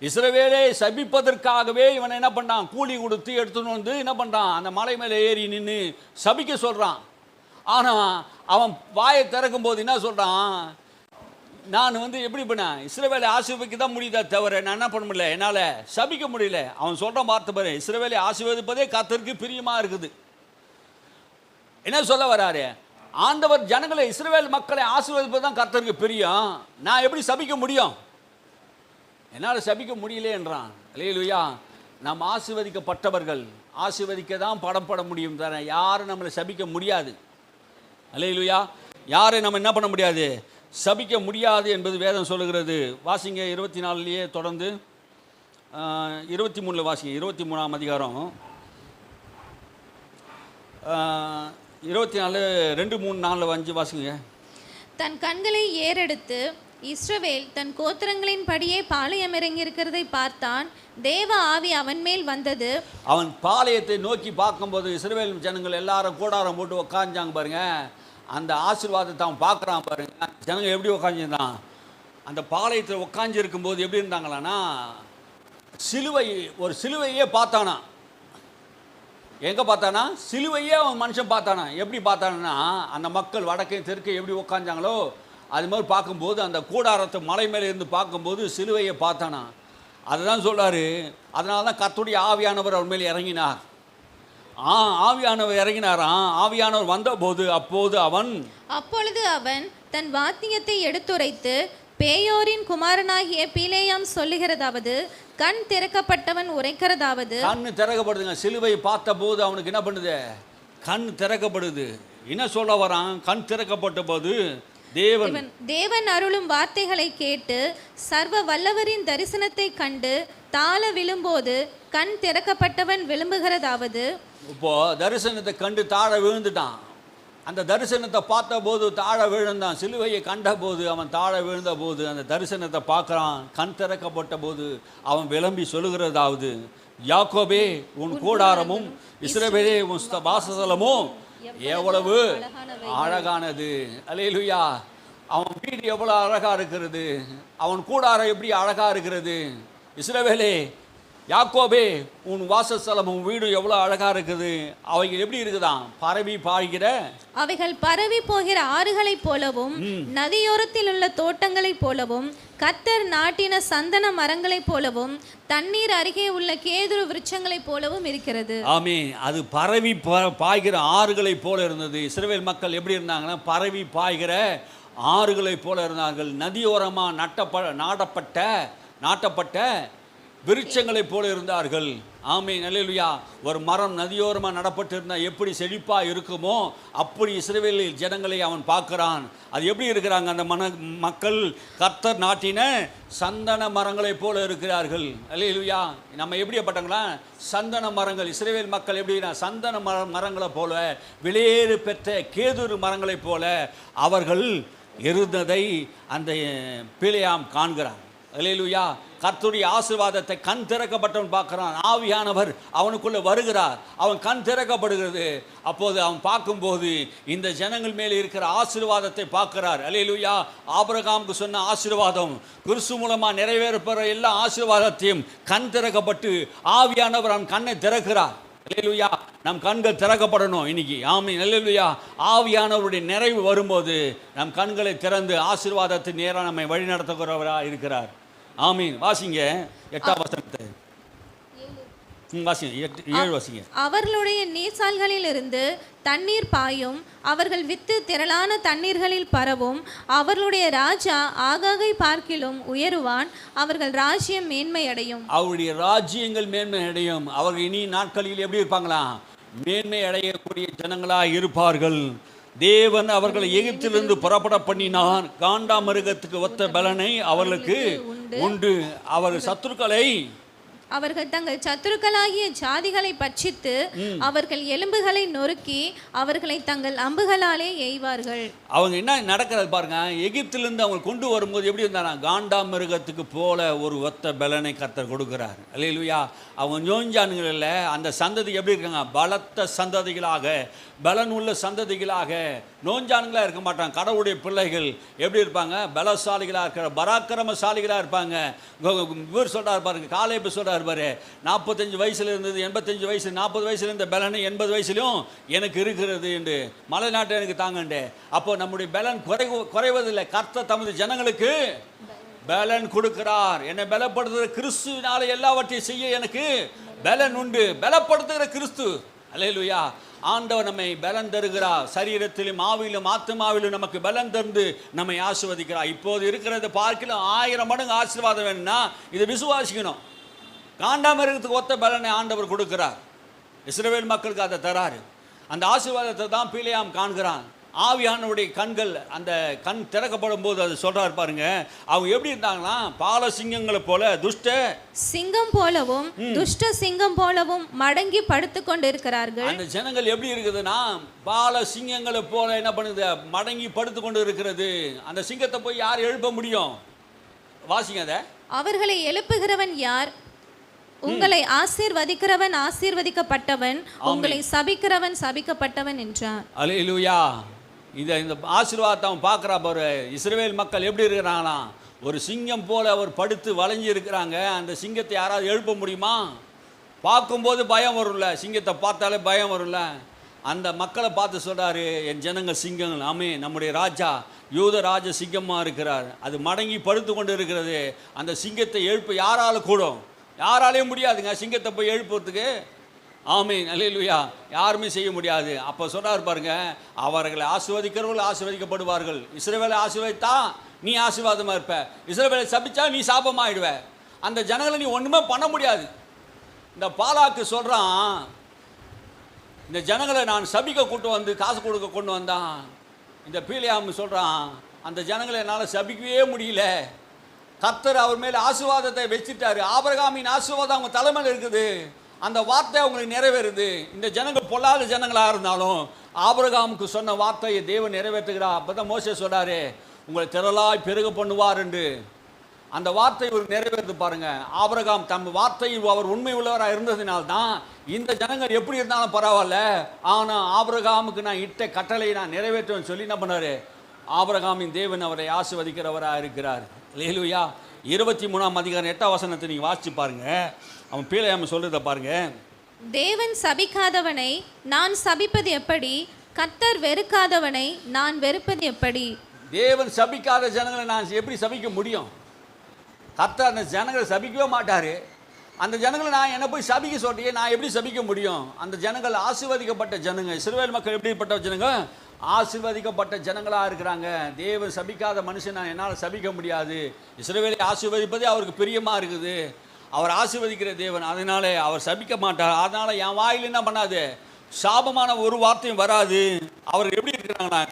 Speaker 1: இஸ்ரவேலை சபிப்பதற்காகவே இவன் என்ன பண்ணான்? கூலி கொடுத்து எடுத்துன்னு வந்து என்ன பண்ணுறான்? அந்த மலை மேலே ஏறி நின்று சபிக்க சொல்கிறான். ஆனால் அவன் வாயை திறக்கும் போது என்ன சொல்கிறான், நான் வந்து எப்படி பண்ணேன், இஸ்ரவேலை ஆசீர்வதிக்க தான் முடியுதா தவிர நான் என்ன பண்ண முடியல, என்னால் சபிக்க முடியல. அவன் சொல்கிற வார்த்தை பாரு, இஸ்ரவேலை ஆசீர்வதிப்பதே கர்த்தருக்கு பிரியமாக இருக்குது. என்ன சொல்ல வராரு, ஆண்டவர் ஜனங்களை இஸ்ரவேல் மக்களை ஆசீர்வதிப்பது தான் கர்த்தருக்கு பிரியம், நான் எப்படி சபிக்க முடியும், என்னால் சபிக்க முடியல என்றான். அல்லேலூயா. நாம் ஆசீர்வதிக்கப்பட்டவர்கள், ஆசீர்வதிக்க தான் பட முடியும் தானே, யாரும் நம்மளை சபிக்க முடியாது. அல்லேலூயா. யாரை நம்ம என்ன பண்ண முடியாது, சபிக்க முடியாது என்பது வேதம் சொல்லுகிறது. வாசிங்க 24 தொடர்ந்து 23 வாசிங்க, 23ஆம் அதிகாரம் 24 2 3 4 5 வாசிங்க.
Speaker 2: தன் கண்களை ஏறெடுத்து இஸ்ரவேல் தன் கோத்திரங்களின் படியே பாளையம் இறங்கியிருக்கிறதை பார்த்தான். தேவ ஆவி அவன் மேல் வந்தது. அவன்
Speaker 1: பாளையத்தை நோக்கி பார்க்கும்போது இஸ்ரவேல் ஜனங்கள் எல்லாரும் கூடாரம் போட்டு உட்காந்தாங்க பாருங்க. அந்த ஆசீர்வாதத்தை அவன் பார்க்குறான் பாருங்க. ஜனங்கள் எப்படி உட்காந்துருந்தான், அந்த பாளையத்தில் உட்காந்து இருக்கும்போது எப்படி இருந்தாங்களான்னா, ஒரு சிலுவையே பார்த்தானா. எங்கே பார்த்தானா, சிலுவையே அவன் மனுஷன் பார்த்தானா. எப்படி பார்த்தானா, அந்த மக்கள் வடக்கே தெற்கே எப்படி உட்காந்தாங்களோ அது மாதிரி பார்க்கும்போது, அந்த கூடாரத்தை மலை மேலே இருந்து பார்க்கும்போது சிலுவையை பார்த்தானா. அதுதான் சொல்றாரு. அதனால தான் கர்த்தருடைய ஆவியானவர் அவன் மேல் இறங்கினார். ஆவியானவர் இறங்கினாராம். ஆவியானவர் வந்தபோது அப்பொழுது அவன் தன் வாத்தியத்தை எடுத்துரைத்து, பேயோரின் குமாரனாகிய பீலேயாம் சொல்லுகிறதாவது, கண் திறக்கப்பட்டவன் உரைக்கிறதாவது. கண் திறக்கப்படுதுங்க. சிலுவை பார்த்த போது அவனுக்கு என்ன பண்ணுது, கண் திறக்கப்படுது. என்ன சொல்ல வரான், கண் திறக்கப்பட்ட போது தேவன் அருளும் வார்த்தைகளை கேட்டு சர்வ வல்லவரின் தரிசனத்தை கண்டு தாழ விழும்போது கண் திறக்கப்பட்டவன் விழும்புகிறதாவது. இப்போ தரிசனத்தை கண்டு தாழ விழுந்துட்டான். அந்த தரிசனத்தை பார்த்த போது தாழ விழுந்தான். சிலுவையை கண்ட போது அவன் தாழ விழுந்த போது அந்த தரிசனத்தை பார்க்குறான். கண் திறக்கப்பட்ட போது அவன் விளம்பி சொல்லுகிறதாவது, யாக்கோபே உன் கூடாரமும் இஸ்ரவேலே உன் வாசஸ்தலமும் எவ்வளவு அழகானது. அல்லேலூயா. அவன் வீடு எவ்வளோ அழகா இருக்கிறது, அவன் கூடாரம் எப்படி அழகா இருக்கிறது. இஸ்ரவேலே, யாக்கோபே உன் வாசஸ்தலமும் வீடு எவ்வளோ அழகா இருக்குது. அவைகள் எப்படி இருக்குதான், பரவி பாய்கிற, அவைகள் பரவி போகிற ஆறுகளைப் போலவும் நதியோரத்தில் உள்ள தோட்டங்களைப் போலவும் கர்த்தர் நாட்டின சந்தன மரங்களைப் போலவும் தண்ணீர் அருகே உள்ள கேதுரு விருட்சங்களைப் போலவும் இருக்கிறது. ஆமே. அது பரவி பாய்கிற ஆறுகளைப் போல இருந்தது. இஸ்ரவேல் மக்கள் எப்படி இருந்தாங்கன்னா, பரவி பாய்கிற ஆறுகளைப் போல இருந்தார்கள். நதியோரமாக நாட்டப்பட்ட விருட்சங்களைப் போல இருந்தார்கள். ஆமென். அல்லேலூயா. ஒரு மரம் நதியோரமாக நடப்பட்டு இருந்தால் எப்படி செழிப்பாக இருக்குமோ அப்படி இஸ்ரவேல் ஜனங்களை அவன் பார்க்குறான். அது எப்படி இருக்கிறாங்க, அந்த மக்கள் கர்த்தர் நாட்டின சந்தன மரங்களைப் போல இருக்கிறார்கள். அல்லேலூயா. நம்ம எப்படிப்பட்டங்களா, சந்தன மரங்கள். இஸ்ரவேல் மக்கள் எப்படின்னா, சந்தன மரங்களை போல, விலையேறு பெற்ற கேதுரு மரங்களைப் போல அவர்கள் இருந்ததை அந்த பிலேயாம் காண்கிறான். அல்லேலூயா. கர்த்தருடைய ஆசீர்வாதத்தை கண் திறக்கப்பட்டவன் பார்க்குறான். ஆவியானவர் அவனுக்குள்ளே வருகிறார். அவன் கண் திறக்கப்படுகிறது. அப்போது அவன் பார்க்கும்போது இந்த ஜனங்கள் மேலே இருக்கிற ஆசீர்வாதத்தை பார்க்கிறார். அல்லேலூயா. ஆபிரகாமுக்கு சொன்ன ஆசீர்வாதம் கிறிஸ்து மூலமாக நிறைவேறப்போகிற எல்லா ஆசீர்வாதத்தையும் கண் திறக்கப்பட்டு ஆவியானவர் அவன் கண்ணை திறக்கிறார். அல்லேலூயா. நம் கண்கள் திறக்கப்படணும் இன்னைக்கு. ஆமென். அல்லேலூயா. ஆவியானவருடைய நிறைவு வரும்போது நம் கண்களை திறந்து ஆசீர்வாதத்தை நேராக நம்மை வழி நடத்துகிறவராக இருக்கிறார். ஆமீன். வாசிங்க 8ஆம் வசனத்தை வாசிங்க. 7 வாசிங்க. அவர்களுடைய நீர்சால்களில் இருந்து தண்ணீர் பாயும், அவர்கள் வித்து திரளான தண்ணீர்களில் பரவும், அவர்களுடைய ராஜா ஆகாகை பார்க்கிலும் உயருவான், அவர்கள் ராஜ்யம் மேன்மை அடையும். அவருடைய ராஜ்யங்கள் மேன்மை அடையும். அவர்கள் இனி நாட்களில் எப்படி இருப்பாங்களா, மேன்மை அடையக்கூடிய ஜனங்களாக இருப்பார்கள். தேவன் அவர்களை எகிப்திலிருந்து புறப்பட பண்ணினார். காண்டா மிருகத்துக்கு ஒத்த பலனை அவர்களுக்கு உண்டு. அவர்கள் தங்கள் சத்துருக்களாகிய ஜாதிகளை பட்சித்து அவர்கள் எலும்புகளை நொறுக்கி அவர்களை தங்கள் அம்புகளாலே எய்வார்கள். அவங்க என்ன நடக்கிறது பாருங்க. எகிப்திலிருந்து அவங்க கொண்டு வரும்போது எப்படி இருந்தாங்க, காண்டா மிருகத்துக்கு போல ஒரு ஒத்த பலனை கர்த்தர் கொடுக்கிறார். அல்லேலூயா. அவங்க நோஞ்சானுங்கள் இல்லை, அந்த சந்ததி எப்படி இருக்காங்க, பலத்த சந்ததிகளாக, பலன் உள்ள சந்ததிகளாக, நோஞ்சானுங்களாக இருக்க மாட்டாங்க. கடவுளுடைய பிள்ளைகள் எப்படி இருப்பாங்க, பலசாலிகளாக இருக்கிற, பராக்கிரமசாலிகளாக இருப்பாங்க. இவர் சொல்றாரு பாருங்க, காலேபு சொல்றாரு, சொல்றாரு பாரு, 45 வயசுல இருந்தது 85 வயசு, 40 வயசுல இருந்த பலன் 80 வயசுலையும் எனக்கு இருக்கிறது என்று மலை நாட்டை எனக்கு தாங்கண்டே. அப்போ நம்முடைய பலன் குறைவதில்லை. கர்த்தர் தமது ஜனங்களுக்கு பலன் கொடுக்கிறார். என்னை பலப்படுத்துகிற கிறிஸ்துவினால எல்லாவற்றையும் செய்ய எனக்கு பலன் உண்டு. பலப்படுத்துகிற கிறிஸ்து, அல்லேலூயா. ஆண்டவர் நம்மை பலன் தருகிறார். சரீரத்திலும் ஆவியிலும் ஆத்மாவிலும் நமக்கு பலன் தந்து நம்மை ஆசீர்வதிக்கிறார். இப்போது இருக்கிறத பார்க்கலாம் 1000 மடங்கு ஆசீர்வாதம் வேணும்னா இதை விசுவாசிக்கணும். காண்டாமிருகத்துக்கு ஒத்த பலனை ஆண்டவர் கொடுக்கிறார். இஸ்ரவேல் மக்களுக்கு அதை தராரு. அந்த ஆசீர்வாதத்தை தான் பிலேயாம் காண்கிறான். ஆவியானவருடைய கண்கள், அந்த கண் திறக்கப்படும் போது அது சொல்றாரு பாருங்க, அவங்க எப்படி இருந்தாங்கன்னா பால சிங்கங்களை போல துஷ்ட
Speaker 2: சிங்கம் போலவும் துஷ்ட சிங்கம் போலவும் மடங்கி படுத்து கொண்டு இருக்கிறார்கள்.
Speaker 1: அந்த ஜனங்கள் எப்படி இருக்குதுன்னா பால சிங்கங்களை போல என்ன பண்ணுது, மடங்கி படுத்து கொண்டு இருக்கிறது. அந்த சிங்கத்தை போய் யார் எழுப்ப முடியும்? வாசிங்க அதை. அவர்களை
Speaker 2: எழுப்புகிறவன் யார்? உங்களை ஆசீர்வதிக்கிறவன் ஆசீர்வதிக்கப்பட்டவன், உங்களை சபிக்கிறவன் சபிக்கப்பட்டவன் என்றார்.
Speaker 1: அல்லேலூயா. இந்த ஆசீர்வாதத்தை அவன் பார்க்குறா பாரு. இஸ்ரவேல் மக்கள் எப்படி இருக்கிறாங்களா? ஒரு சிங்கம் போல அவர் படுத்து வளைஞ்சி இருக்கிறாங்க. அந்த சிங்கத்தை யாராவது எழுப்ப முடியுமா? பார்க்கும்போது பயம் வரும்ல, சிங்கத்தை பார்த்தாலே பயம் வரும்ல. அந்த மக்களை பார்த்து சொல்றாரு, என் ஜனங்கள் சிங்கங்கள். ஆமே, நம்முடைய ராஜா யூத ராஜ சிங்கமாக இருக்கிறார். அது மடங்கி படுத்து கொண்டு இருக்கிறது. அந்த சிங்கத்தை எழுப்ப யாரால கூடும்? யாராலையும் முடியாதுங்க சிங்கத்தை போய் எழுப்புறதுக்கு. ஆமீன், அல்லேலூயா. யாருமே செய்ய முடியாது. அப்போ சொல்றாரு பாருங்க, அவர்களை ஆசீர்வதிக்கிறவர்கள் ஆசீர்வதிக்கப்படுவார்கள். இஸ்ரவேலை ஆசீர்வதித்தா நீ ஆசீர்வாதமாக இருப்ப, இஸ்ரவேலை சபிச்சா நீ சாபமாயிடுவ. அந்த ஜனங்களை நீ ஒன்றுமே பண்ண முடியாது. இந்த பாலாக்கு சொல்கிறான், இந்த ஜனங்களை நான் சபிக்க கூட்டு வந்து காசு கொடுக்க கொண்டு வந்தான். இந்த பீலியாம் சொல்கிறான், அந்த ஜனங்களை என்னால் சபிக்கவே முடியல. கர்த்தர் அவர் மேலே ஆசீர்வாதத்தை வச்சுட்டாரு. ஆபிரகாமின் ஆசீர்வாதம் அவங்க தலைமையில் இருக்குது. அந்த வார்த்தை அவங்களுக்கு நிறைவேறுது. இந்த ஜனங்கள் பொல்லாத ஜனங்களாக இருந்தாலும் ஆபிரகாமுக்கு சொன்ன வார்த்தையை தேவன் நிறைவேற்றுகிறார். அப்போ தான் மோசே சொல்கிறாரு, உங்களை திரளாய் பெருக பண்ணுவார் என்று. அந்த வார்த்தை இவருக்கு நிறைவேறுது பாருங்க. ஆபிரகாம் தம் வார்த்தையில் அவர் உண்மை உள்ளவராக இருந்ததினால்தான் இந்த ஜனங்கள் எப்படி இருந்தாலும் பரவாயில்ல, ஆனால் ஆபிரகாமுக்கு நான் இட்ட கட்டளையை நான் நிறைவேற்றுவேன்னு சொல்லி என்ன பண்ணாரு, ஆபிரகாமின் தேவன் அவரை ஆசீர்வதிக்கிறவராக இருக்கிறார். அல்லேலூயா. 23ஆம் அதிகாரம் 8ஆம் வசனத்தை நீங்கள் வாசிச்சு பாருங்க. அவன் பீலேயாம் சொல்றத பாருங்க.
Speaker 2: தேவன் சபிக்காதவனை நான் சபிப்பது எப்படி? கர்த்தர் வெறுக்காதவனை நான் வெறுப்பது எப்படி?
Speaker 1: தேவன் சபிக்காத ஜனங்களை நான் எப்படி சபிக்க முடியும்? கர்த்தர் அந்த ஜனங்களை சபிக்கவே மாட்டாரு. அந்த ஜனங்களை நான் என்ன போய் சபிக்க சொல்றேன், நான் எப்படி சபிக்க முடியும்? அந்த ஜனங்கள் ஆசீர்வதிக்கப்பட்ட ஜனங்க. இஸ்ரவேல் மக்கள் எப்படிப்பட்ட ஜனங்க? ஆசீர்வதிக்கப்பட்ட ஜனங்களாக இருக்கிறாங்க. தேவன் சபிக்காத மனுஷன் நான் என்னால் சபிக்க முடியாது. இஸ்ரவேலை ஆசீர்வதிப்பதே அவருக்கு பிரியமாக இருக்குது. அவர் ஆசீர்வதிக்கிற தேவன், அதனால அவர் சபிக்க மாட்டார். அதனால என் வாயில் என்ன பண்ணாது, சாபமான ஒரு வார்த்தையும் வராது. அவர் எப்படி இருக்கிறாங்கன்னா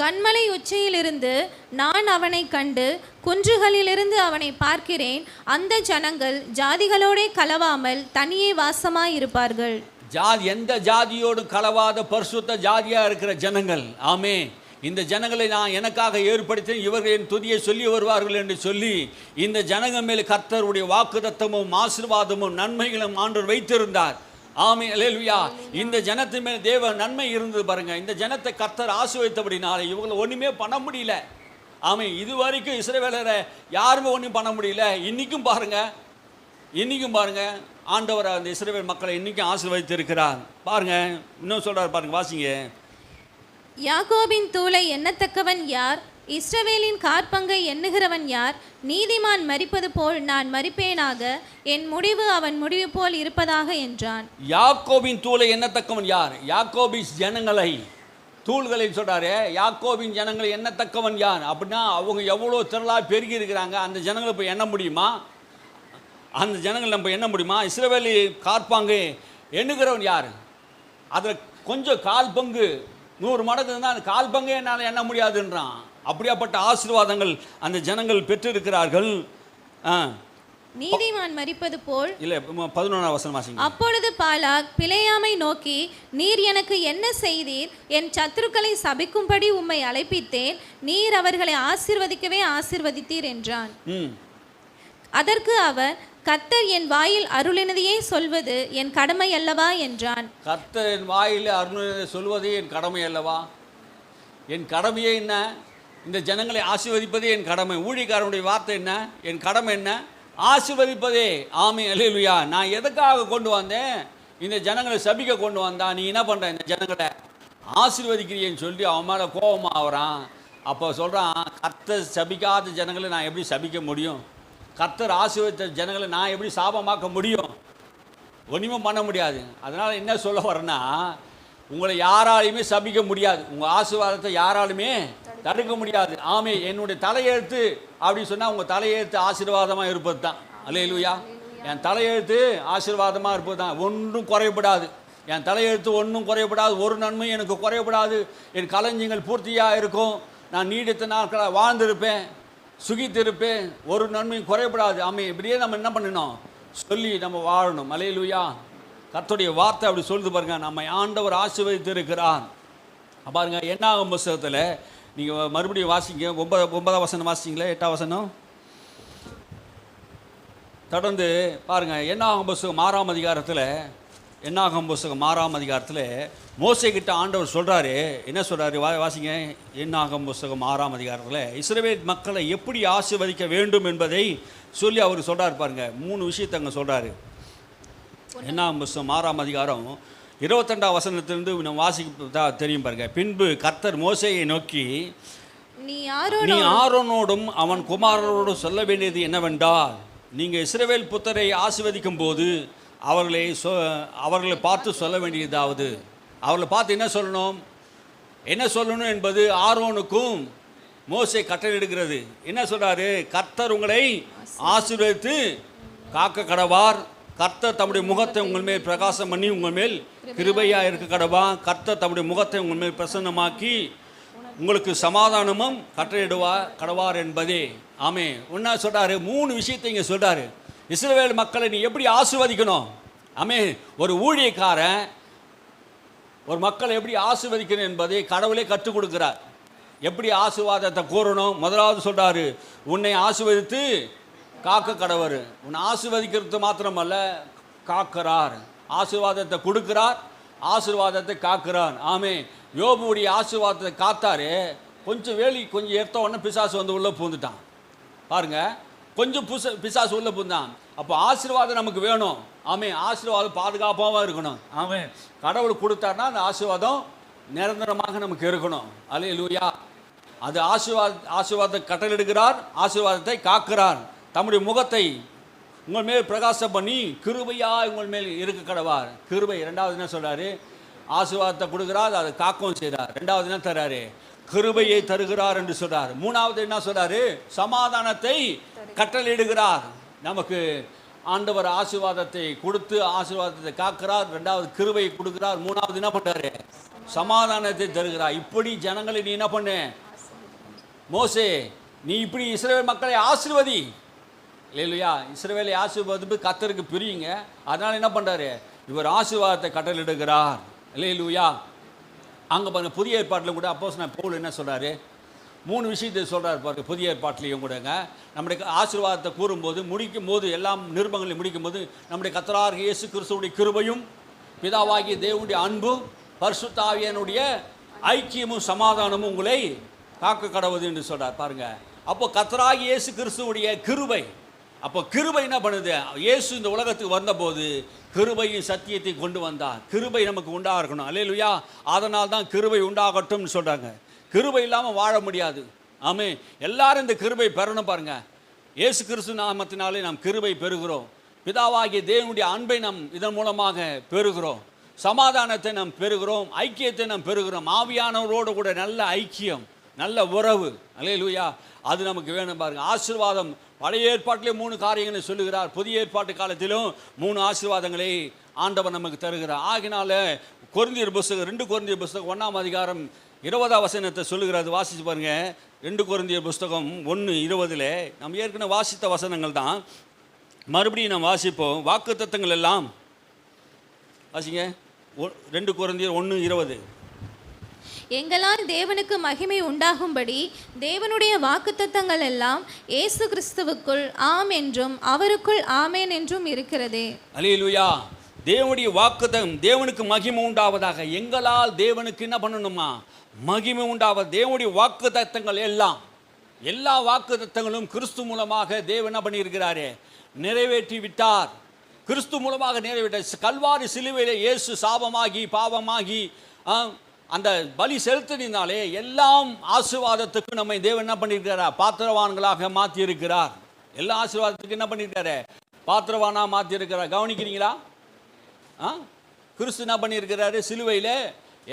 Speaker 2: கண்மலை உச்சியிலிருந்து நான் அவனை கண்டு குன்றுகளிலிருந்து அவனை பார்க்கிறேன். அந்த ஜனங்கள் ஜாதிகளோடே கலவாமல் தனியே வாசமாய் இருப்பார்கள்.
Speaker 1: எந்த ஜாதியோடும் கலவாத பரிசுத்த ஜாதியா இருக்கிற ஜனங்கள். ஆமே, இந்த ஜனங்களை நான் எனக்காக ஏற்படுத்தி இவர்களின் துதியை சொல்லி வருவார்கள் என்று சொல்லி இந்த ஜனங்கள் மேல் கர்த்தருடைய வாக்குத்தத்தமும் ஆசீர்வாதமும் நன்மைகளும் ஆண்டவர் வைத்திருந்தார். ஆமே, அல்லேலூயா. இந்த ஜனத்தின் மேல் தேவ நன்மை இருந்தது பாருங்க. இந்த ஜனத்தை கர்த்தர் ஆசீர்வதித்தபடினால இவங்களை ஒண்ணுமே பண்ண முடியல. ஆமே, இதுவரைக்கும் இஸ்ரவேலரை யாருமே ஒன்றும் பண்ண முடியல. இன்னைக்கும் பாருங்க ஆண்டவர் அந்த இஸ்ரவேல் மக்களை இன்னைக்கும் ஆசீர்வதித்திருக்கிறார். பாருங்க, இன்னும் சொல்றாரு பாருங்க, வாசிங்க.
Speaker 2: யாக்கோபின் தூளை எண்ணத்தக்கவன் யார்? இஸ்ரவேலின் காற்பங்கை எண்ணுகிறவன் யார்? நீதிமான் மரிப்பது போல் நான் மரிப்பேனாக, என் முடிவு அவன் முடிவு போல் இருப்பதாக என்றான்.
Speaker 1: யாக்கோபின் தூளை எண்ணத்தக்கவன் யார்? யாக்கோபின் ஜனங்களை தூள்களை சொல்றாரு. யாக்கோபின் ஜனங்களை எண்ணத்தக்கவன் யார் அப்படின்னா அவங்க எவ்வளோ திரளாக பெருகி இருக்கிறாங்க. அந்த ஜனங்களை போய் எண்ண முடியுமா? அந்த ஜனங்கள் நம்ம எண்ண முடியுமா? இஸ்ரவேலி காற்பங்கு எண்ணுகிறவன் யார்? அதில் கொஞ்சம் கால் பங்கு 100 மடங்கு இருந்தால் அந்த கால் பங்கே என்னால் எண்ண முடியாதுன்றான். அப்படியாப்பட்ட ஆசீர்வாதங்கள் அந்த ஜனங்கள் பெற்றிருக்கிறார்கள்.
Speaker 2: நீதிமான் மரிப்பது போல்
Speaker 1: இல்லை, 11ஆம் வசனம் வாசிங்க.
Speaker 2: அப்பொழுது பாலாக் பிலேயாமை நோக்கி, நீர் எனக்கு என்ன செய்தீர்? என் சத்துருக்களை சபிக்கும்படி உம்மை அழைப்பித்தேன், நீர் அவர்களை ஆசீர்வதிக்கவே ஆசீர்வதித்தீர் என்றான். அதற்கு அவர், கர்த்தர் என் வாயில் அருளினதையே சொல்வது என் கடமை அல்லவா என்றான்.
Speaker 1: கர்த்தர் என் வாயில் அருளினதை சொல்வதே என் கடமை அல்லவா? என் கடமையே என்ன? இந்த ஜனங்களை ஆசீர்வதிப்பதே என் கடமை. ஊழியக்காரனுடைய வார்த்தை என்ன? என் கடமை என்ன? ஆசீர்வதிப்பதே. ஆமென், அல்லேலூயா. நான் எதுக்காக கொண்டு வந்தேன்? இந்த ஜனங்களை சபிக்க கொண்டு வந்தா, நீ என்ன பண்ற? இந்த ஜனங்களை ஆசீர்வதிக்கிறீன்னு சொல்லி அவன் மேலே கோபமாக ஆகிறான். அப்போ சொல்கிறான், கர்த்தர் சபிக்காத ஜனங்களை நான் எப்படி சபிக்க முடியும்? கர்த்தர் ஆசீர்வதித்த ஜனங்களை நான் எப்படி சாபமாக்க முடியும்? ஒன்றுமே பண்ண முடியாது. அதனால் என்ன சொல்ல வரேன்னா, உங்களை யாராலையுமே சபிக்க முடியாது. உங்கள் ஆசீர்வாதத்தை யாராலுமே தடுக்க முடியாது. ஆமே, என்னுடைய தலையெழுத்து அப்படின்னு சொன்னால் உங்கள் தலையெழுத்து ஆசீர்வாதமாக இருப்பது தான். அல்லேலூயா. என் தலையெழுத்து ஆசீர்வாதமாக இருப்பது தான். ஒன்றும் குறைபடாது. என் தலையெழுத்து ஒன்றும் குறைபடாது. ஒரு நன்மை எனக்கு குறைபடாது. என் களஞ்சியங்கள் பூர்த்தியாக இருக்கும். நான் நீடித்த நாட்களாக வாழ்ந்திருப்பேன், சுகித்திருப்பேன். ஒரு நன்மையும் குறைபடாது. ஆமே, இப்படியே நம்ம என்ன பண்ணணும்? சொல்லி நம்ம வாழணும். அல்லேலூயா. கர்த்தருடைய வார்த்தை அப்படி சொல்லுது பாருங்க. நம்ம ஆண்டவர் ஆசீர்வதித்து இருக்கிறார். பாருங்க, என்னாகும் புஸ்தகத்தில் நீங்கள் மறுபடியும் வாசிங்க. 9ஆம் வசனம் வாசிங்களே, 8ஆம் வசனம் தொடர்ந்து பாருங்க. என்னாகும் புஸ்தகம் 6ஆம் அதிகாரத்தில், என்னாகும் புஸ்தகம் 6ஆம் அதிகாரத்தில் மோசே கிட்ட ஆண்டவர் சொல்கிறாரு. என்ன சொல்கிறாரு? வாசிங்க. என்னாகும் புஸ்தகம் 6ஆம் அதிகாரத்தில் இஸ்ரவேல் மக்களை எப்படி ஆசீர்வதிக்க வேண்டும் என்பதை சொல்லி அவர் சொல்கிறார் பாருங்க. 3 விஷயத்தை அங்கே சொல்கிறாரு. என்னாகும் புஸ்தகம் 6ஆம் அதிகாரம் 22ஆம் வசனத்திலிருந்து நம்ம வாசிக்க தெரியும் பாருங்க. பின்பு கர்த்தர் மோசேயை நோக்கி, நீ ஆரோனோடும் அவன் குமாரரோடும் சொல்ல வேண்டியது என்னவென்றால், நீங்கள் இஸ்ரவேல் புத்தரை ஆசீர்வதிக்கும் போது அவர்களை பார்த்து சொல்ல வேண்டியதாவது, அவர்களை பார்த்து என்ன சொல்லணும் என்பது ஆரோனுக்கும் மோசே கட்டளையிடுகிறது. என்ன சொல்றாரு? கர்த்தர் உங்களை ஆசீர்வதித்து காக்க கடவார். கர்த்தர் தம்முடைய முகத்தை உங்கள் மேல் பிரகாசம் பண்ணி உங்கள் மேல் கிருபையா இருக்க கடவா. கர்த்தர் தம்முடைய முகத்தை உங்கள் மேல் பிரசன்னமாக்கி உங்களுக்கு சமாதானமும் கட்டளையிடுவா கடவார் என்பதே. ஆமே, ஒன்னா சொல்றாரு. 3 விஷயத்தை இங்கே சொல்றாரு. இஸ்ரவேல் மக்களை நீ எப்படி ஆசீர்வதிக்கணும்? ஆமே, ஒரு ஊழியக்காரன் ஒரு மக்களை எப்படி ஆசீர்வதிக்கணும் என்பதை கடவுளே கற்றுக் கொடுக்கிறார். எப்படி ஆசீர்வாதத்தை கூறணும்? முதலாவது சொல்றாரு, உன்னை ஆசீர்வதித்து காக்க கடவர். உன்னை ஆசீர்வதிக்கிறது மாத்திரமல்ல, காக்கிறார். ஆசீர்வாதத்தை கொடுக்கிறார், ஆசீர்வாதத்தை காக்கிறார். ஆமே, யோபுடைய ஆசீர்வாதத்தை காத்தாரு. கொஞ்சம் எடுத்த உடனே பிசாசு வந்து உள்ளே பூந்துட்டான் பாருங்க. கொஞ்சம் பிசாசு உள்ளே பூந்தான். அப்போ ஆசீர்வாதம் நமக்கு வேணும். ஆமே, ஆசீர்வாதம் பாதுகாப்பாக இருக்கணும். ஆமே, கடவுள் கொடுத்தாருன்னா அந்த ஆசீர்வாதம் நிரந்தரமாக நமக்கு இருக்கணும். அல்லேலூயா. அது ஆசீர்வாதத்தை கட்டளையிடுகிறார், ஆசீர்வாதத்தை காக்கிறார். தம்முடைய முகத்தை உங்கள் மேல் பிரகாசம் பண்ணி கிருபையாக உங்கள் மேல் இருக்க கடவார். கிருபை. 2வது என்ன சொல்கிறாரு? ஆசீர்வாதத்தை கொடுக்குறார், அதை காக்கவும் செய்கிறார். 2வது என்ன தர்றாரு? கிருபையை தருகிறார் என்று சொல்கிறார். 3வது என்ன சொல்கிறாரு? சமாதானத்தை கட்டளையிடுகிறார். நமக்கு ஆண்டவர் ஆசீர்வாதத்தை கொடுத்து ஆசீர்வாதத்தை காக்கிறார். 2வது கிருபையை கொடுக்கிறார். 3வது என்ன பண்ணுறாரு? சமாதானத்தை தருகிறார். இப்படி ஜனங்களை நீ என்ன பண்ண? மோசே, நீ இப்படி இஸ்ரவேல் மக்களை ஆசீர்வதி. இல்லையா? இஸ்ரவேலை ஆசீர்வாதம் கர்த்தருக்கு பிரியுங்க. அதனால் என்ன பண்ணுறாரு? இவர் ஆசீர்வாதத்தை கட்டளையிடுகிறார். இல்லையா? அங்கே பாருங்க, புதிய ஏற்பாட்டில் கூட அப்போஸ்தலன் பவுல் என்ன சொல்கிறாரு? 3 விஷயத்தை சொல்கிறார் பாருங்க. புதிய ஏற்பாட்டிலையும் கூடங்க நம்முடைய ஆசீர்வாதத்தை கூறும்போது, முடிக்கும் போது, எல்லாம் நிருபங்களை முடிக்கும் போது, நம்முடைய கர்த்தராகிய இயேசு கிறிஸ்துவுடைய கிருபையும் பிதாவாகிய தேவனுடைய அன்பும் பரிசுத்த ஆவியானுடைய ஐக்கியமும் சமாதானமும் உங்களை காக்க கடவுது என்று சொல்கிறார் பாருங்க. அப்போ கர்த்தராகிய இயேசு கிறிஸ்துவுடைய கிருபை. அப்போ கிருபை என்ன பண்ணுது? இயேசு இந்த உலகத்துக்கு வந்தபோது கிருபையும் சத்தியத்தை கொண்டு வந்தார். கிருபை நமக்கு உண்டாக இருக்கணும். அல்லேலூயா. அதனால் தான் கிருபை உண்டாகட்டும்னு சொல்கிறாங்க. கிருபை இல்லாமல் வாழ முடியாது. ஆமே, எல்லாரும் இந்த கிருபை பெறணும் பாருங்க. இயேசு கிறிஸ்து நாமத்தினாலே நாம் கிருபை பெறுகிறோம். பிதாவாகிய தேவனுடைய அன்பை நாம் இதன் மூலமாக பெறுகிறோம். சமாதானத்தை நாம் பெறுகிறோம். ஐக்கியத்தை நாம் பெறுகிறோம். ஆவியானவரோடு கூட நல்ல ஐக்கியம், நல்ல உறவு. அல்லேலூயா. அது நமக்கு வேணும் பாருங்க. ஆசீர்வாதம் பழைய ஏற்பாட்டிலே 3 காரியங்களை சொல்லுகிறார். புதிய ஏற்பாட்டு காலத்திலும் 3 ஆசீர்வாதங்களை ஆண்டவர் நமக்கு தருகிறார். ஆகினால கொரிந்தியர் புஸ்தகம் 2 கொரிந்தியர் புஸ்தகம் 1ஆம் அதிகாரம் 20ஆம் வசனத்தை சொல்லுகிறார். வாசிச்சு பாருங்க. 2 கொரிந்தியர் புஸ்தகம் 1:20 நம்ம ஏற்கனவே வாசித்த வசனங்கள் தான். மறுபடியும் நாம் வாசிப்போம். வாக்கு தத்தங்கள் எல்லாம் வாசிங்க. 2 கொரிந்தியர் 1:20.
Speaker 2: எங்களால் தேவனுக்கு மகிமை உண்டாகும்படி தேவனுடைய வாக்குத்தத்தங்கள் எல்லாம் இயேசு கிறிஸ்துவுக்குள் ஆம் என்றும் அவருக்குள் ஆமேன் என்றும் இருக்கிறதே.
Speaker 1: அல்லேலூயா. தேவனுடைய வாக்குத்தத்தம் தேவனுக்கு மகிமை உண்டாவதாக. எங்களால் தேவனுக்கு என்ன பண்ணணுமா? மகிமை உண்டாவது. தேவனுடைய வாக்குத்தத்தங்கள் எல்லாம், எல்லா வாக்குத்தத்தங்களும் கிறிஸ்து மூலமாக தேவன் என்ன பண்ணியிருக்கிறாரு? நிறைவேற்றி விட்டார். கிறிஸ்து மூலமாக நிறைவேற்ற கல்வாரி சிலுவையிலே இயேசு சாபமாகி பாவமாகி அந்த பலி செலுத்தினாலே எல்லாம் ஆசீர்வாதத்துக்கு நம்ம தேவன் என்ன பண்ணியிருக்கிறார்? பாத்திரவான்களாக மாற்றி இருக்கிறார். எல்லா ஆசீர்வாதத்துக்கு என்ன பண்ணியிருக்காரு? பாத்திரவானாக மாற்றி இருக்கிறார். கவனிக்கிறீங்களா? கிறிஸ்து என்ன பண்ணியிருக்கிறாரு? சிலுவையில்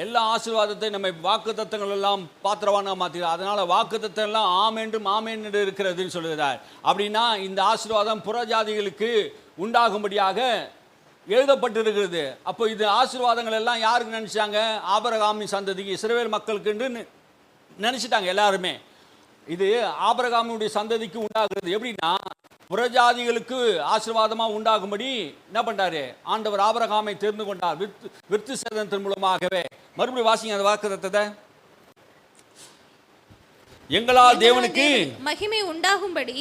Speaker 1: எல்லா ஆசீர்வாதத்தை நம்ம வாக்கு தத்தங்கள் எல்லாம் பாத்திரவானாக மாற்றிக்கிறார். அதனால் வாக்கு தத்தம் எல்லாம் ஆமென்றும் ஆமென் என்று இருக்கிறதுன்னு சொல்லுகிறார். அப்படின்னா இந்த ஆசீர்வாதம் புறஜாதிகளுக்கு உண்டாகும்படியாக எழுதப்பட்டிருக்கிறது. அப்போ இது ஆசீர்வாதங்கள் எல்லாம் யாருக்கு நினச்சாங்க? ஆபிரகாமின் சந்ததிக்கு, இஸ்ரவேல் மக்களுக்கு நினச்சிட்டாங்க எல்லாருமே. இது ஆபிரகாமுடைய சந்ததிக்கு உண்டாகிறது. எப்படின்னா புறஜாதிகளுக்கு ஆசீர்வாதமாக உண்டாகும்படி என்ன பண்ணுறாரு? ஆண்டவர் ஆபிரகாமை தெரிந்து கொண்டார் விருத்து சேதனத்தின் மூலமாகவே. மறுபடியும் வாசிங்க அந்த வாக்குத்தத்தத்தை. எங்களால் தேவனுக்கு
Speaker 2: மகிமை உண்டாகும்படி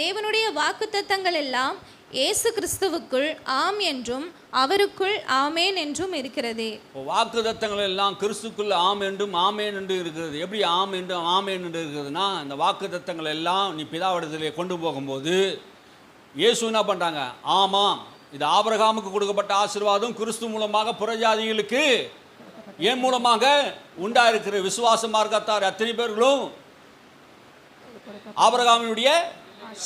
Speaker 2: தேவனுடைய வாக்குத்தத்தங்கள் எல்லாம் இயேசு கிறிஸ்துவுக்குள் ஆம் என்றும் அவருக்குள் ஆமேன் என்றும் இருக்கிறது.
Speaker 1: வாக்குத்தத்தங்கள் எல்லாம் கிறிஸ்துக்குள் ஆம் என்றும் ஆமேன் என்று இருக்கிறது. எப்படி ஆம் என்றும் ஆமேன் என்று இருக்கிறதுனா, இந்த வாக்குத்தத்தங்கள் எல்லாம் நீ பிதாவிடத்திலே கொண்டு போகும்போது இயேசு என்ன பண்ணுறாங்க? ஆமாம், இது ஆபிரகாமுக்கு கொடுக்கப்பட்ட ஆசீர்வாதம் கிறிஸ்து மூலமாக புறஜாதிகளுக்கு என் மூலமாக உண்டாயிருக்கிற விசுவாச மார்க்கத்தார் அத்தனை பேர்களும் ஆபிரகாமினுடைய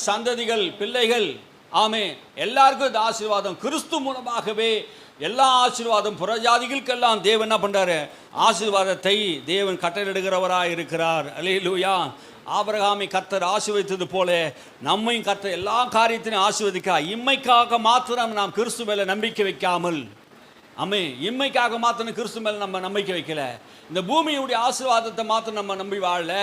Speaker 1: சந்ததிகள், பிள்ளைகள். ஆமே, எல்லாருக்கும் இந்த ஆசீர்வாதம் கிறிஸ்து மூலமாகவே. எல்லா ஆசீர்வாதம் புறஜாதிகளுக்கெல்லாம் தேவன் என்ன பண்றாரு? ஆசீர்வாதத்தை தேவன் கட்டளையிடுகிறவராக இருக்கிறார். அல்லேலூயா. ஆபிரகாமை கர்த்தர் ஆசீர்வதித்தது போல நம்மையும் கர்த்தர் எல்லா காரியத்தினையும் ஆசீர்வதிக்க, இம்மைக்காக மாத்திரம் நாம் கிறிஸ்து மேல நம்பிக்கை வைக்காமல், ஆமே, இம்மைக்காக மாத்திரம் கிறிஸ்து மேல நம்ம நம்பிக்கை வைக்கல, இந்த பூமியுடைய ஆசீர்வாதத்தை மாத்திரம் நம்ம நம்பி வாழல.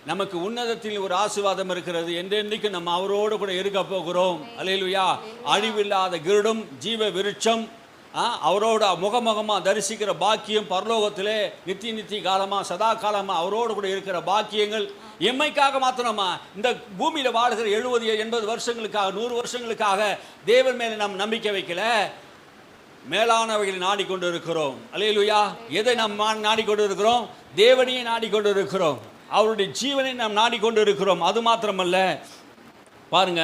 Speaker 1: நமக்கு உன்னதத்தில் ஒரு ஆசீர்வாதம் இருக்கிறது. என்றென்றைக்கு நம்ம அவரோடு கூட இருக்க போகிறோம். அல்லேலூயா. அழிவில்லாத கிரீடம், ஜீவ விருட்சம், அவரோட முகமுகமாக தரிசிக்கிற பாக்கியம், பரலோகத்திலே நித்திய காலமாக சதா காலமாக அவரோடு கூட இருக்கிற பாக்கியங்கள் எம்மைக்காக மாத்திரமா. இந்த பூமியில் வாழ்கிற 70-80 வருஷங்களுக்காக, 100 வருஷங்களுக்காக தேவன் மேலே நாம் நம்பிக்கை வைக்கல, மேலானவைகளை நாடிக்கொண்டு இருக்கிறோம். அல்லேலூயா. எதை நாம் நாடிக்கொண்டு இருக்கிறோம்? தேவனையே நாடிக்கொண்டு இருக்கிறோம். அவருடைய ஜீவனை நாம் நாடிக்கொண்டு இருக்கிறோம். அது மாத்திரமல்ல, பாருங்க,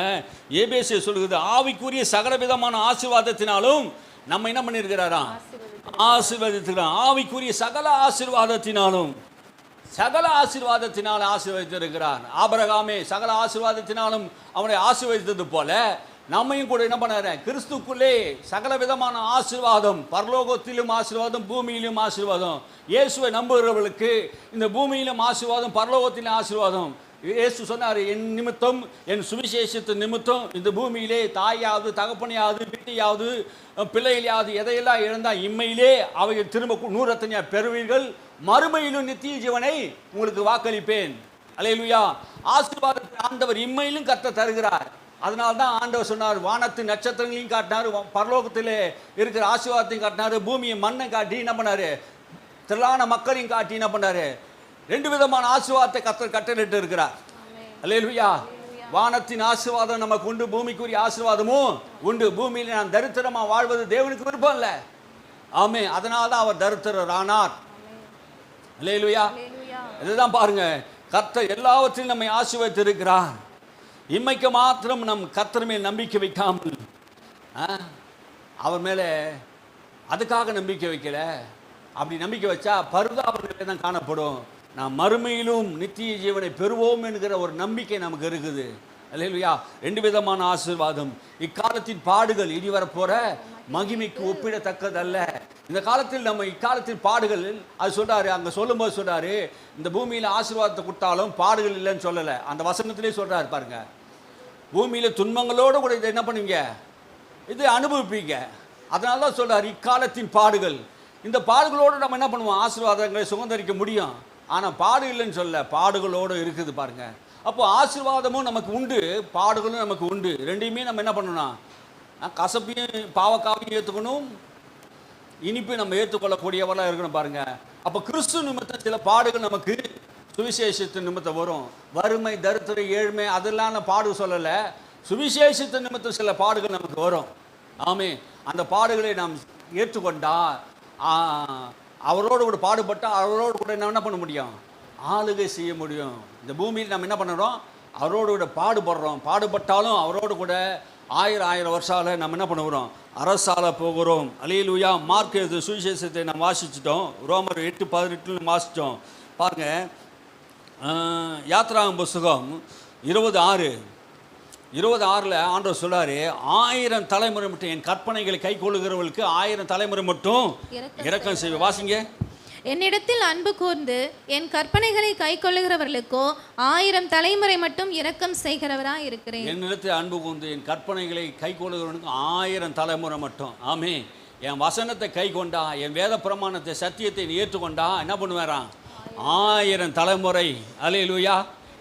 Speaker 1: எபேசியர் சொல்கிறது, ஆவிக்குரிய சகல விதமான ஆசீர்வாதத்தினாலும் நம்ம என்ன பண்ணியிருக்கிறாரா? ஆசீர்வாதத்தினாலும், ஆவிக்குரிய சகல ஆசீர்வாதத்தினாலும், சகல ஆசீர்வாதத்தினாலும் ஆசீர்வதித்திருக்கிறார். ஆபிரகாமே சகல ஆசீர்வாதத்தினாலும் அவனை ஆசீர்வதித்தது போல நம்மையும் கூட என்ன பண்ணாரு? கிறிஸ்துக்குள்ளே சகல விதமான ஆசீர்வாதம், பரலோகத்திலும் ஆசீர்வாதம், பூமியிலும் ஆசீர்வாதம். இயேசுவை நம்புகிறவர்களுக்கு இந்த பூமியிலும் ஆசீர்வாதம், பரலோகத்திலும் ஆசீர்வாதம். இயேசு சொன்னார், என் நிமித்தம், என் சுவிசேஷத்து நிமித்தம் இந்த பூமியிலே தாயாவது, தகப்பனையாவது, வீட்டையாவது, பிள்ளைகளையாவது எதையெல்லாம் இழந்தால் இம்மையிலே அவைகள் திரும்ப 100 பெறுவீர்கள், மறுமையிலும் நித்திய ஜீவனை உங்களுக்கு வாக்களிப்பேன். அல்லேலூயா. ஆசீர்வாதத்தை ஆண்டவர் இம்மையிலும் கர்த்தர் தருகிறார். அதனால தான் ஆண்டவர் சொன்னார், வானத்து நட்சத்திரங்களையும் காட்டினார், பரலோகத்தில் இருக்கிற ஆசீர்வாதத்தையும் காட்டினார், பூமியை மண்ணை காட்டி என்ன பண்ணார்? திரளான மக்களையும் காட்டி என்ன பண்ணார்? 2 விதமான ஆசீர்வாதத்தை கர்த்தர் கட்டளையிட்டு இருக்கிறார். அல்லேலூயா. வானத்தின் ஆசீர்வாதம் நமக்கு உண்டு, பூமிக்குரிய ஆசீர்வாதமும் உண்டு. பூமியில் நான் தரித்திரமாக வாழ்வது தேவனுக்கு விருப்பம் இல்லை. ஆமே, அதனால தான் அவர் தரித்திரர் ஆனார். அல்லேலூயா. இதுதான் பாருங்க, கர்த்தர் எல்லாவற்றிலும் நம்மை ஆசீர்வதித்து இருக்கிறார். இம்மைக்கு மாத்திரம் நம் கர்த்தர் மேல் நம்பிக்கை வைக்காமல், அவர் மேலே அதுக்காக நம்பிக்கை வைக்கல. அப்படி நம்பிக்கை வச்சா பரிதாப நிலை தான் காணப்படும். நாம் மறுமையிலும் நித்திய ஜீவனை பெறுவோம் என்கிற ஒரு நம்பிக்கை நமக்கு இருக்குது. அல்லேலூயா. 2 விதமான ஆசீர்வாதம். இக்காலத்தின் பாடுகள் இனி வரப்போற மகிமைக்கு ஒப்பிடத்தக்கதல்ல. இந்த காலத்தில் நம்ம இக்காலத்தின் பாடுகள், அது சொல்றாரு, அங்கே சொல்லும்போது சொல்றாரு, இந்த பூமியில் ஆசீர்வாதத்தை கொடுத்தாலும் பாடுகள் இல்லைன்னு சொல்லலை. அந்த வசனத்திலே சொல்றாரு பாருங்க, பூமியில் துன்பங்களோடு கூட இதை என்ன பண்ணுவீங்க? இது அனுபவிப்பீங்க. அதனால தான் சொல்றாரு, இக்காலத்தின் பாடுகள். இந்த பாடுகளோடு நம்ம என்ன பண்ணுவோம்? ஆசீர்வாதங்களை சுதந்திரிக்க முடியும். ஆனால் பாடு இல்லைன்னு சொல்ல, பாடுகளோடு இருக்குது பாருங்க. அப்போ ஆசீர்வாதமும் நமக்கு உண்டு, பாடுகளும் நமக்கு உண்டு. ரெண்டையுமே நம்ம என்ன பண்ணணும்? கசப்பையும் பாவக்காவையும் ஏற்றுக்கணும், இனிப்பையும் நம்ம ஏற்றுக்கொள்ளக்கூடியவர்களாக இருக்கணும் பாருங்க. அப்போ கிறிஸ்து நிமித்தம் சில பாடுகள் நமக்கு சுவிசேஷத்தின் நிமித்தம் வரும். வறுமை, தரித்திரை, ஏழ்மை அதெல்லாம் நான் பாடு சொல்லலை. சுவிசேஷத்தின் நிமித்தம் சில பாடுகள் நமக்கு வரும். ஆமே, அந்த பாடுகளை நாம் ஏற்றுக்கொண்டா, அவரோடு கூட பாடுபட்டால் அவரோடு கூட என்ன பண்ண முடியும்? ஆளுகை செய்ய முடியும். இந்த பூமியில் நம்ம என்ன பண்ணுறோம்? அவரோடு கூட பாடுபடுறோம். பாடுபட்டாலும் அவரோடு கூட ஆயிரம் வருஷால நம்ம என்ன பண்ணுகிறோம்? அரசால போகிறோம். அல்லேலூயா. மார்க் எழுதின சுவிசேஷத்தை நம்ம வாசிச்சிட்டோம். ரோமர் 8:18 வாசித்தோம். பாருங்க, யாத்திராகம புஸ்தகம் 26:26 ஆண்டவர் சொல்றாரு, 1000 தலைமுறை மட்டும் என் கற்பனைகளை கை கொள்ளுகிறவர்களுக்கு 1000 தலைமுறை மட்டும் இரக்கம் செய்வேன். வாசிங்க.
Speaker 2: என்னிடத்தில் அன்பு கூர்ந்து என் கற்பனைகளை கை கொள்ளுகிறவர்களுக்கோ 1000 தலைமுறை மட்டும் இரக்கம் செய்கிறவராய் இருக்கிறேன்.
Speaker 1: என்னிடத்தில் அன்பு கூர்ந்து என் கற்பனைகளை கை கொள்ளுகிறவனுக்கு 1000 தலைமுறை மட்டும். ஆமே. என் வசனத்தை கை கொண்டா, என் வேத பிரமாணத்தை சத்தியத்தை ஏற்றுக்கொண்டா என்ன பண்ணுவாராம்? 1000 தலைமுறை. அல்லேலூயா.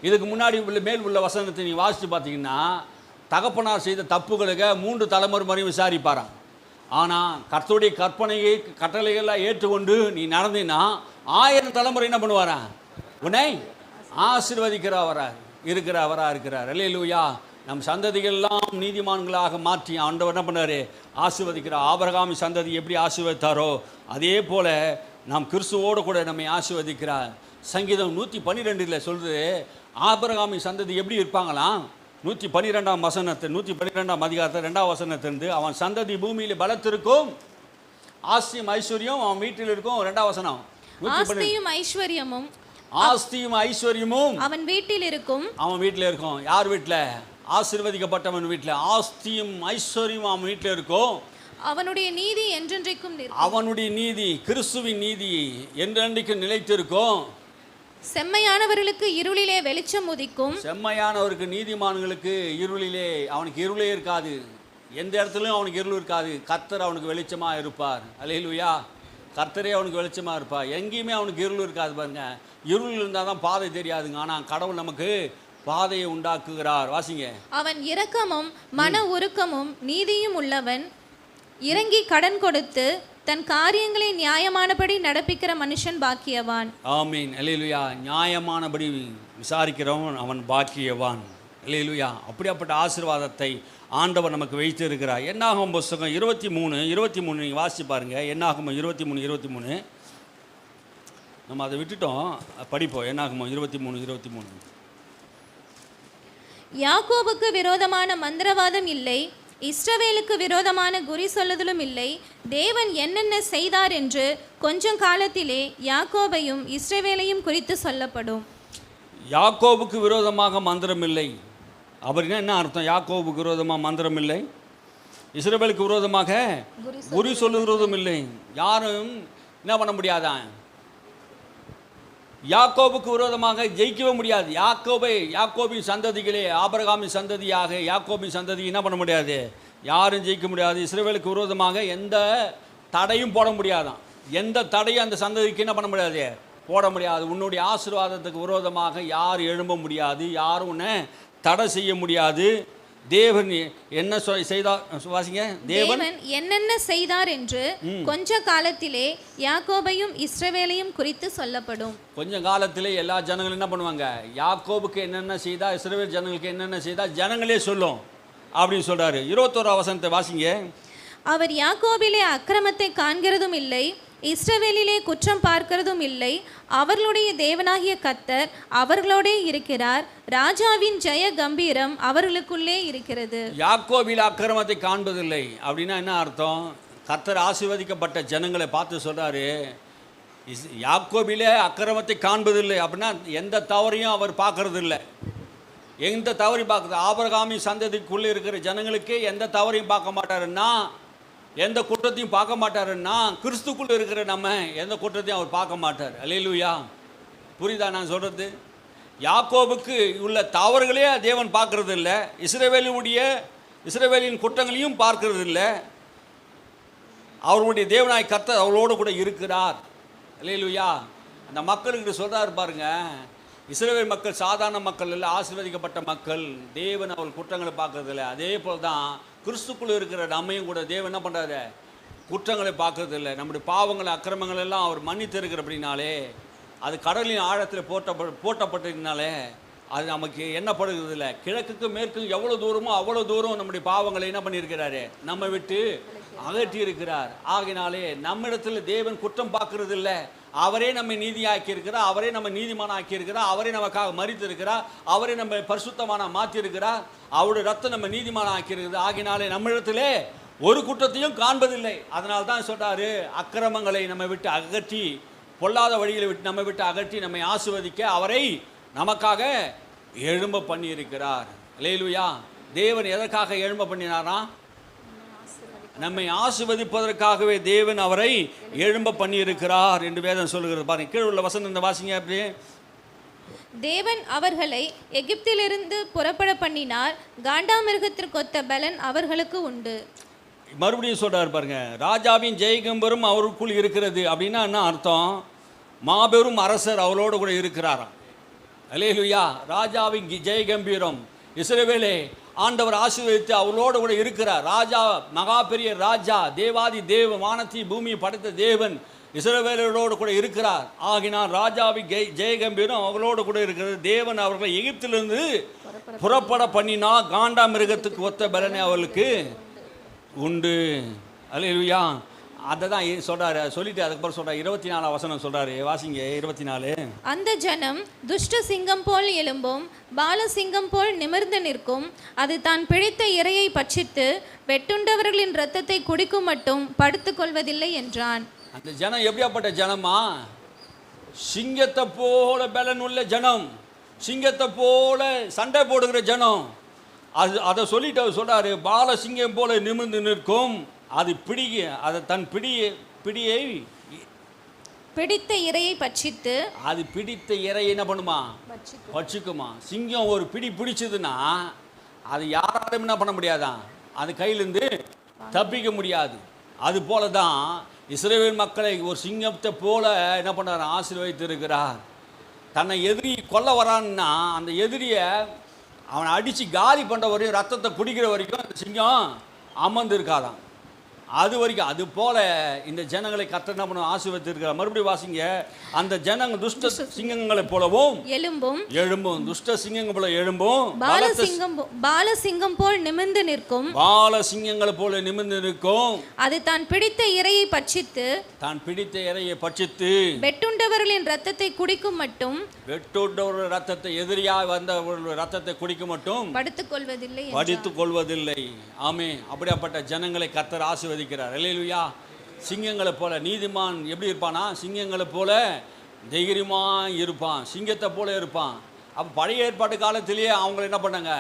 Speaker 1: இதுக்கு முன்னாடி உள்ள மேல் உள்ள வசனத்தை நீ வாசித்து பார்த்தீங்கன்னா, தகப்பனார் செய்த தப்புகளுக்கு 3 தலைமுறை வரையும் விசாரிப்பாராம். ஆனால் கர்த்தருடைய கற்பனையை கட்டளைகள்லாம் ஏற்றுக்கொண்டு நீ நடந்தினா 1000 தலைமுறை என்ன பண்ணுவாரா? உன்னை ஆசீர்வதிக்கிறவராக இருக்கிறார். அல்லேலூயா. நம் சந்ததிகள்லாம் நீதிமான்களாக மாற்றி ஆண்டவர் என்ன பண்ணார்? ஆசீர்வதிக்கிறார். ஆபிரகாம் சந்ததி எப்படி ஆசீர்வதித்தாரோ அதே போல நாம் கிறிஸ்துவோடு கூட நம்மை ஆசீர்வதிக்கிறார். சங்கீதம் 112 சொல்றது, ஆபிரகாமின் சந்ததி எப்படி இருப்பாங்களாம்? 112ஆம் வசனத்தை 112ஆம் அதிகாரத்தை 2ஆம் வசனத்திலிருந்து, அவன் சந்ததி பூமியில் பலத்திருக்கும், ஆஸ்தியும் ஐஸ்வர்யம் அவன் வீட்டில் இருக்கும். 2ஆம் வசனம், ஆஸ்தியும் ஐஸ்வர்யமும் அவன் வீட்டில் இருக்கும். யார் வீட்டில்? ஆசீர்வதிக்கப்பட்டவன் வீட்டில் ஆஸ்தியும் ஐஸ்வர்யமும் அவன் வீட்டில் இருக்கும்.
Speaker 2: அவனுடைய நீதி என்றென்றைக்கும் நிற்கும்.
Speaker 1: அவனுடைய நீதி, கிறிஸ்துவின் நீதி என்றென்றைக்கும் நிலைத்திருக்கும்.
Speaker 2: செம்மையானவர்களுக்கு இருளிலே வெளிச்சம் உதிக்கும்.
Speaker 1: செம்மையானவருக்கு, நீதிமான்களுக்கு இருளிலே, அவனுக்கு இருளே இருக்காது. எந்த இடத்துலையும் அவனுக்கு இருள் இருக்காது. கர்த்தர் அவனுக்கு வெளிச்சமாக இருப்பார். அல்லேலூயா. கர்த்தரே அவனுக்கு வெளிச்சமாக இருப்பார். எங்கேயுமே அவனுக்கு இருள் இருக்காது. பாருங்க, இருள் இருந்தால் தான் பாதை தெரியாதுங்க. ஆனால் கடவுள் நமக்கு பாதையை உண்டாக்குகிறார். வாசிங்க.
Speaker 2: அவன் இரக்கமும் மன உருக்கமும் நீதியும் உள்ளவன், இறங்கி கடன் கொடுத்து தன் காரியங்களை நியாயமானபடி நடப்பிக்கிற மனுஷன் பாக்கியவான்.
Speaker 1: ஆமீன். அல்லேலூயா. நியாயமானபடி விசாரிக்கிறவன் அவன் பாக்கியவான். அல்லேலூயா. அப்படியாப்பட்ட ஆசீர்வாதத்தை ஆண்டவர் நமக்கு வைத்து இருக்கிறார். என்னாகும் புஸ்தகம் 23 நீங்கள் வாசிச்சு பாருங்க. என்னாகும் 23 நம்ம அதை விட்டுட்டோம், படிப்போம். என்னாகும் 23.
Speaker 2: யாக்கோபுக்கு விரோதமான மந்திரவாதம் இல்லை, இஸ்ரவேலுக்கு விரோதமான குறி சொல்லுதலும் இல்லை. தேவன் என்னென்ன செய்தார் என்று கொஞ்சம் காலத்திலே யாக்கோபையும் இஸ்ரவேலையும் குறித்து சொல்லப்படும்.
Speaker 1: யாக்கோபுக்கு விரோதமாக மந்திரம் இல்லை அப்படின்னா என்ன அர்த்தம்? யாக்கோபுக்கு விரோதமாக மந்திரம் இல்லை, இஸ்ரவேலுக்கு விரோதமாக குறி சொல்லுகிறதும் இல்லை. யாரும் என்ன பண்ண முடியாதான்? யாக்கோபுக்கு விரோதமாக ஜெயிக்கவே முடியாது. யாக்கோபின் சந்ததிகளே, ஆபிரகாமின் சந்ததியாக யாக்கோபின் சந்ததி என்ன பண்ண முடியாது? யாரும் ஜெயிக்க முடியாது. இஸ்ரவேலுக்கு விரோதமாக எந்த தடையும் போட முடியாதான். எந்த தடையும் அந்த சந்ததிக்கு என்ன பண்ண முடியாது? போட முடியாது. உன்னுடைய ஆசீர்வாதத்துக்கு விரோதமாக யார் எழும்ப முடியாது, யாரும் உன்னை தடை செய்ய முடியாது. தேவன் என்ன செய்தார்? வாசிங்க. தேவன்
Speaker 2: என்னென்ன செய்தார் என்று கொஞ்ச காலத்திலே யாக்கோபையும் இஸ்ரவேலையும் குறித்து சொல்லப்படும்.
Speaker 1: கொஞ்ச காலத்திலே எல்லா ஜனங்களும் என்ன பண்ணுவாங்க? யாக்கோபுக்கு என்னென்ன செய்தா, இஸ்ரவேல் ஜனங்களுக்கு என்னென்ன செய்தா ஜனங்களே சொல்லும் அப்படின்னு சொல்றாரு. 21ஆம் வசனத்தை வாசிங்க.
Speaker 2: அவர் யாக்கோபிலே அக்கிரமத்தை காண்கிறதும் இல்லை, இஸ்ரவேலிலே குற்றம் பார்க்கிறதும் இல்லை. அவர்களுடைய தேவனாகிய கர்த்தர் அவர்களோடே இருக்கிறார். ராஜாவின் ஜெய கம்பீரம் அவர்களுக்குள்ளே இருக்கிறது.
Speaker 1: யாக்கோபில் அக்கிரமத்தை காண்பதில்லை அப்படின்னா என்ன அர்த்தம்? கர்த்தர் ஆசீர்வதிக்கப்பட்ட ஜனங்களை பார்த்து சொல்றாரு, யாக்கோபிலே அக்கிரமத்தை காண்பதில்லை அப்படின்னா எந்த தவறையும் அவர் பார்க்கறது இல்லை. எந்த தவறையும் பார்க்குறது? ஆபிரகாமின் சந்ததிக்குள்ளே இருக்கிற ஜனங்களுக்கே எந்த தவறையும் பார்க்க மாட்டாருன்னா, எந்த குற்றத்தையும் பார்க்க மாட்டாருன்னா, கிறிஸ்துக்குள்ள இருக்கிற நம்ம எந்த குற்றத்தையும் அவர் பார்க்க மாட்டார். அல்லேலூயா. புரியுதா நான் சொல்றது? யாக்கோபுக்கு உள்ள தவறுகளே தேவன் பார்க்கறது இல்லை, இஸ்ரவேலின் குற்றங்களையும் பார்க்கறது இல்லை. அவருடைய தேவனாய் கர்த்தர் அவளோடு கூட இருக்கிறார். அல்லேலூயா. அந்த மக்களுக்கு சொல்றாரு பாருங்க, இஸ்ரவேல் மக்கள் சாதாரண மக்கள் இல்லை, ஆசீர்வதிக்கப்பட்ட மக்கள். தேவன் அவள் குற்றங்களை பார்க்கறது இல்லை. அதே போல் தான் கிறிஸ்துக்குள்ளே இருக்கிற நம்மையும் கூட தேவன் என்ன பண்ணுறாரு? குற்றங்களை பார்க்கறது இல்லை. நம்முடைய பாவங்கள் அக்கிரமங்கள் எல்லாம் அவர் மன்னித்து இருக்கிற அப்படின்னாலே, அது கடலின் ஆழத்தில் போட்டப்பட்டதுனாலே அது நமக்கு என்னப்படுகிறது இல்லை. கிழக்குக்கு மேற்கும் எவ்வளோ தூரமோ அவ்வளோ தூரம் நம்முடைய பாவங்களை என்ன பண்ணியிருக்கிறாரு? நம்ம விட்டு அகற்றி இருக்கிறார். ஆகினாலே நம்மிடத்தில் தேவன் குற்றம் பார்க்கறது இல்லை. அவரே நம்மை நீதியாக்கி இருக்கிறார், அவரே நம்ம நீதிமான ஆக்கி இருக்கிறார், அவரே நமக்காக மரித்து இருக்கிறார், அவரே நம்ம பரிசுத்தமான மாற்றி இருக்கிறார், அவருடைய ரத்தம் நம்ம நீதிமான ஆக்கி இருக்கிறது. ஆகினாலே நம்மிடத்திலே ஒரு குற்றத்தையும் காண்பதில்லை. அதனால தான் சொல்றாரு, அக்கிரமங்களை நம்ம விட்டு அகற்றி, பொல்லாத வழிகளை விட்டு நம்ம விட்டு அகற்றி நம்மை ஆசீர்வதிக்க அவரை நமக்காக எழும்ப பண்ணி இருக்கிறார். அல்லேலூயா. தேவன் எதற்காக எழும்ப பண்ணினாரா? நம்மை ஆசீர்வதிப்பதற்காகவே தேவன் அவரை எழும்ப பண்ணி இருக்கிறார் என்று வேதம் சொல்லுகிறது. பாருங்க, கீழே உள்ள வசனம் இந்த வாசிங்க அப்படியே.
Speaker 2: தேவன் அவர்களை எகிப்திலிருந்து புறப்பட பண்ணினார், காண்டாமிருகத்திற்கொத்த பலன் அவர்களுக்கு உண்டு.
Speaker 1: மறுபடியும் சொல்றாரு பாருங்க, ராஜாவின் ஜெயகம்பரும் அவருக்குள் இருக்கிறது. அப்படின்னா என்ன அர்த்தம்? மாபெரும் அரசர் அவளோடு கூட இருக்கிறாராம். அல்லேலூயா. ராஜாவின் ஜெயகம்பீரம், இஸ்ரவேலே ஆண்டவர் ஆசீர்வதித்து அவளோடு கூட இருக்கிறார். ராஜா, மகா பெரிய ராஜா, தேவாதி தேவ, வானத்தை பூமியை படைத்த தேவன் இஸ்ரவேலரோடு கூட இருக்கிறார். ஆகினால் ராஜாவின் ஜெயகம்பீரம் அவளோடு கூட இருக்கிறது. தேவன் அவர்களை எகிப்திலிருந்து புறப்பட பண்ணினா காண்டாமிருகத்துக்கு ஒத்த பலனை அவர்களுக்கு உண்டு. அல்லேலூயா. அதை தான் சொல்றாரு. சொல்லிட்டு அதுக்கப்புறம் சொல்றாரு 24 வசனம் சொல்றாரு, வாசிங்க 24.
Speaker 2: அந்த ஜனம் துஷ்ட சிங்கம் போல் எழும்பும், பால சிங்கம் போல் நிமிர்ந்து நிற்கும். அது தான் பிழைத்த இரையை பட்சித்து வெட்டுண்டவர்களின் இரத்தத்தை குடிக்கும் மட்டும் படுத்துக் கொள்வதில்லை என்றான்.
Speaker 1: அந்த ஜனம் எப்படியாப்பட்ட ஜனமா? சிங்கத்தை போல பலன் உள்ள ஜனம், சிங்கத்தை போல சண்டை போடுகிற ஜனம். அதை சொல்லிட்டு அவர் சொல்றாரு, பால சிங்கம் போல நிமிர்ந்து நிற்கும். அது அதை தன் பிடியை
Speaker 2: பிடித்த இரையை பட்சித்து, அது
Speaker 1: பிடித்த இரையை என்ன பண்ணுமா? பட்சிக்குமா. சிங்கம் ஒரு பிடிச்சதுன்னா அது யாராலும் என்ன பண்ண முடியாதான், அது கையிலிருந்து தப்பிக்க முடியாது. அது போல தான் இஸ்ரவேல் மக்களை ஒரு சிங்கத்தை போல என்ன பண்ணார்? ஆசீர்வதித்து இருக்கிறார். தன்னை எதிரி கொல்ல வரான்னா அந்த எதிரியை அவனை அடித்து காலி பண்ணுற வரையும், ரத்தத்தை குடிக்கிற வரைக்கும் அந்த சிங்கம் அமர்ந்து இருக்காதான். அது வரைக்கும். அது போல இந்த ஜனங்களை கர்த்தர் என்ன பண்ண ஆசீர்வதித்திருக்கிறார். மறுபடியும் வாசிங்க. அந்த ஜனங்கள் துஷ்ட சிங்கங்களை போலவும் எழும்பும், துஷ்ட சிங்கங்கள் போல எழும்பும்,
Speaker 2: பால சிங்கம் போல் நிமிர்ந்து நிற்கும்,
Speaker 1: பால சிங்கங்களை போல நிமிர்ந்து நிற்கும்.
Speaker 2: அது தான் பிடித்த இரையை பட்சித்து, வெட்டுண்டவர்களின் ரத்தத்தை குடிக்கும் மட்டும்,
Speaker 1: வெட்டுண்டவர்கள் ரத்தத்தை, எதிரியாக வந்தவர்கள் ரத்தத்தை குடிக்கும் மட்டும்
Speaker 2: படுத்துக் கொள்வதில்லை.
Speaker 1: ஆமே. அப்படியாப்பட்ட ஜனங்களை கர்த்தர் ஆசீர்வதிக்கிறார். அல்லேலூயா. சிங்கங்களை போல நீதிமான் எப்படி இருப்பானா? சிங்கங்களை போல தைரியமாக இருப்பான், சிங்கத்தை போல இருப்பான். அப்போ பழைய ஏற்பாட்டு காலத்திலேயே அவங்க என்ன பண்ணாங்க?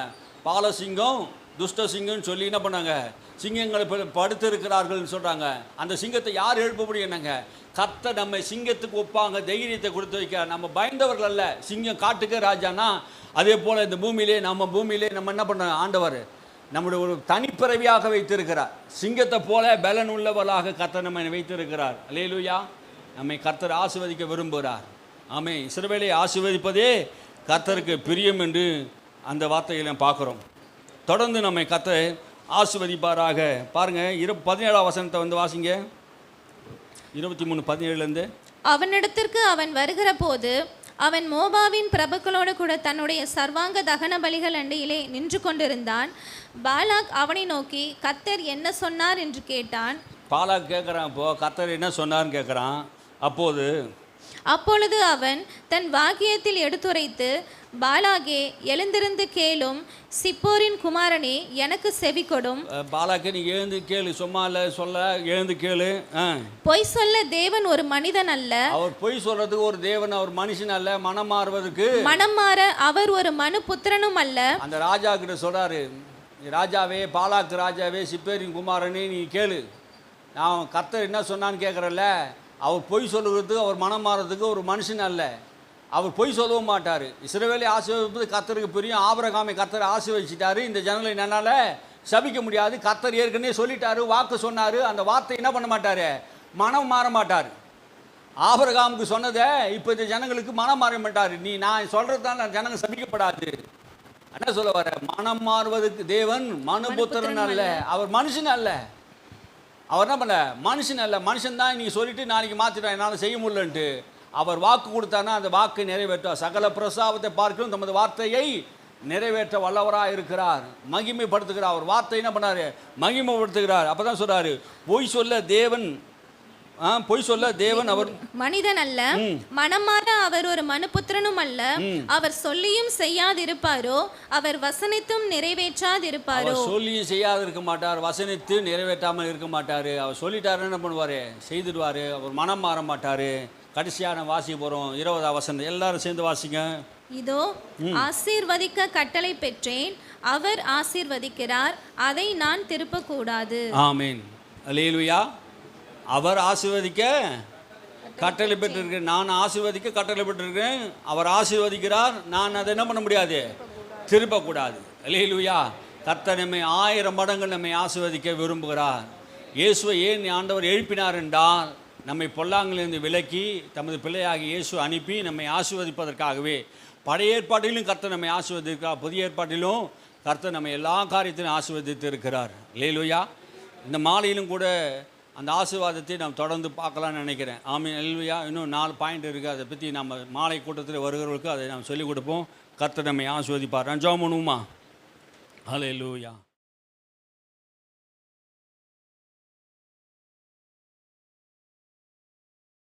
Speaker 1: பால சிங்கம், துஷ்ட சிங்கம்னு சொல்லி என்ன பண்ணாங்க? சிங்கங்களை படுத்து இருக்கிறார்கள்னு சொல்கிறாங்க. அந்த சிங்கத்தை யார் எழுப்ப முடியும்? என்னங்க? கர்த்தர் நம்ம சிங்கத்துக்கு ஒப்பாங்க தைரியத்தை கொடுத்து வைக்க. நம்ம பயந்தவர்கள் அல்ல. சிங்கம் காட்டுக்க ராஜானா, அதே போல் இந்த பூமியிலே நம்ம என்ன பண்ண ஆண்டவர் நம்முடைய ஒரு தனிப்பிறவியாக வைத்திருக்கிறார். சிங்கத்தை போல பலன் உள்ளவர்களாக கர்த்தர் நம்மை வைத்திருக்கிறார். அல்லேலூயா. நம்மை கர்த்தர் ஆசீர்வதிக்க விரும்புகிறார். ஆமே. இஸ்ரவேலை ஆசீர்வதிப்பதே கர்த்தருக்கு பிரியம் என்று அந்த வார்த்தைகளை பார்க்குறோம். தொடர்ந்து நம்மை கர்த்தர் ஆசீர்வதிப்பாராக. பாருங்க 17 வசனத்தை வந்து வாசிங்க. 23:17
Speaker 2: அவனிடத்திற்கு அவன் வருகிற போது அவன் மோபாவின் பிரபுக்களோடு கூட தன்னுடைய சர்வாங்க தகன பலிகள் அண்டையிலே நின்று கொண்டிருந்தான். பாலாக் அவனை நோக்கி, கர்த்தர் என்ன சொன்னார் என்று கேட்டான்.
Speaker 1: பாலாக் கேட்குறான், இப்போ கர்த்தர் என்ன சொன்னார்னு கேட்குறான்.
Speaker 2: அப்பொழுது அவன் தன் வாக்கியத்தில் எடுத்துரைத்து, பாலாகே எழுந்திருந்து கேளும், சிப்போரின் குமாரனே எனக்கு செவி கொடும்.
Speaker 1: பாலாக்கே நீ எழுந்து கேளு, சும்மா இல்லை சொல்ல, எழுந்து கேளு.
Speaker 2: பொய் சொல்ல தேவன் ஒரு மனிதன் அல்ல.
Speaker 1: அவர் பொய் சொல்றதுக்கு ஒரு தேவன், அவர் மனுஷன் அல்ல. மனம் மாற
Speaker 2: அவர் ஒரு மனு புத்திரனும் அல்ல.
Speaker 1: அந்த ராஜா கிட்ட சொல்றாரு, ராஜாவே, பாலாக்கு ராஜாவே, சிப்பேரின் குமாரனே நீ கேளு. நான் கர்த்தர் என்ன சொன்னான்னு கேட்குறல்ல. அவர் பொய் சொல்லுறதுக்கு, அவர் மனம் மாறதுக்கு ஒரு மனுஷன் அல்ல. அவர் பொய் சொல்லவும் மாட்டார். இஸ்ரவேலை ஆசீர்வதிப்பது கர்த்தருக்கு பிரியம். ஆபிரகாமை கர்த்தர் ஆசீர்வதிச்சிட்டாரு. இந்த ஜனங்களை என்னால் சபிக்க முடியாது. கர்த்தர் ஏற்கனவே சொல்லிட்டாரு, வாக்கு சொன்னார். அந்த வார்த்தை என்ன பண்ண மாட்டார்? மனம் மாற மாட்டார். ஆபிரகாமுக்கு சொன்னதை இப்போ இந்த ஜனங்களுக்கு மனம் மாற மாட்டார். நான் சொல்கிறது தான் ஜனங்கள் சபிக்கப்படாது. என்ன சொல்ல வர? மனம் மாறுவதற்கு தேவன் மனுபுத்திரன் அல்ல, அவர் மனுஷன் அல்ல. அவர் என்ன பண்ண? மனுஷன் அல்ல. மனுஷன் தான் நீங்கள் சொல்லிட்டு நாளைக்கு மாற்றிட்டா என்னால் செய்ய முடியலன்ட்டு அவர் வாக்கு கொடுத்தானா அந்த வாக்கை நிறைவேற்றார். சகல பிரசாபத்தை பார்க்கணும் தமது வார்த்தையை நிறைவேற்ற வல்லவராக இருக்கிறார். மகிமைப்படுத்துகிறார். அவர் வார்த்தை என்ன பண்ணார்? மகிமைப்படுத்துகிறார். அப்போ தான் சொல்கிறாரு, பொய் சொல்ல தேவன் பொய் சொல்ல தேவன் அவர்
Speaker 2: மனிதன் அல்ல, மனமாற அவர் ஒரு மனுபுத்திரனும் அல்ல. அவர் சொல்லியும் செய்யாதிருப்பாரோ, அவர் வசனித்தும் நிறைவேற்றாதிருப்பாரோ.
Speaker 1: அவர் சொல்லியும் செய்யாது இருக்க மாட்டார், வசனித்து நிறைவேற்றாமல் இருக்க மாட்டார். அவர் சொல்லிட்டாருன்னு என்ன பண்ணுவார்? செய்துடுவார். அவர் மனம் மாற மாட்டார். கடைசியான வாசிக்க போகிறோம் 20ஆம் வசனம். எல்லாரும் சேர்ந்து வாசிங்க.
Speaker 2: இதோ ஆசீர்வதிக்க கட்டளை பெற்றேன், அவர் ஆசீர்வதிக்கிறார், அதை நான் திருப்பக்கூடாது.
Speaker 1: ஆமீன். அல்லேலூயா. அவர் ஆசீர்வதிக்க கட்டளை பெற்றிருக்கிறேன், நான் ஆசீர்வதிக்க கட்டளை பெற்றிருக்கிறேன். அவர் ஆசீர்வதிக்கிறார், நான் அதை என்ன பண்ண முடியாது? திருப்பக்கூடாது. அல்லேலூயா. கர்த்தர் நம்மை 1000 மடங்கு நம்மை ஆசீர்வதிக்க விரும்புகிறார். இயேசுவை ஏன் ஆண்டவர் எழுப்பினார் என்றால், நம்மை பொல்லாங்கிலிருந்து விலக்கி தமது பிள்ளையாகி இயேசு அனுப்பி நம்மை ஆசீர்வதிப்பதற்காகவே. பழைய ஏற்பாட்டிலும் கர்த்தர் நம்மை ஆசீர்வதிக்கிறார், புதிய ஏற்பாட்டிலும் கர்த்தர் நம்ம எல்லா காரியத்திலும் ஆசீர்வதித்து இருக்கிறார். அல்லேலூயா. இந்த மாலையிலும் கூட அந்த ஆசீர்வாதத்தை நாம் தொடர்ந்து பார்க்கலான்னு நினைக்கிறேன். ஆமீன். அல்லேலூயா. இன்னும் 4 பாயிண்ட் இருக்குது, அதை பற்றி நம்ம மாலை கூட்டத்தில் வருகிறவர்களுக்கு அதை நாம் சொல்லிக் கொடுப்போம். கர்த்தர் நம்மை ஆசீர்வதிப்பார். ஜெபம் பண்ணுவோமா? அல்லேலூயா.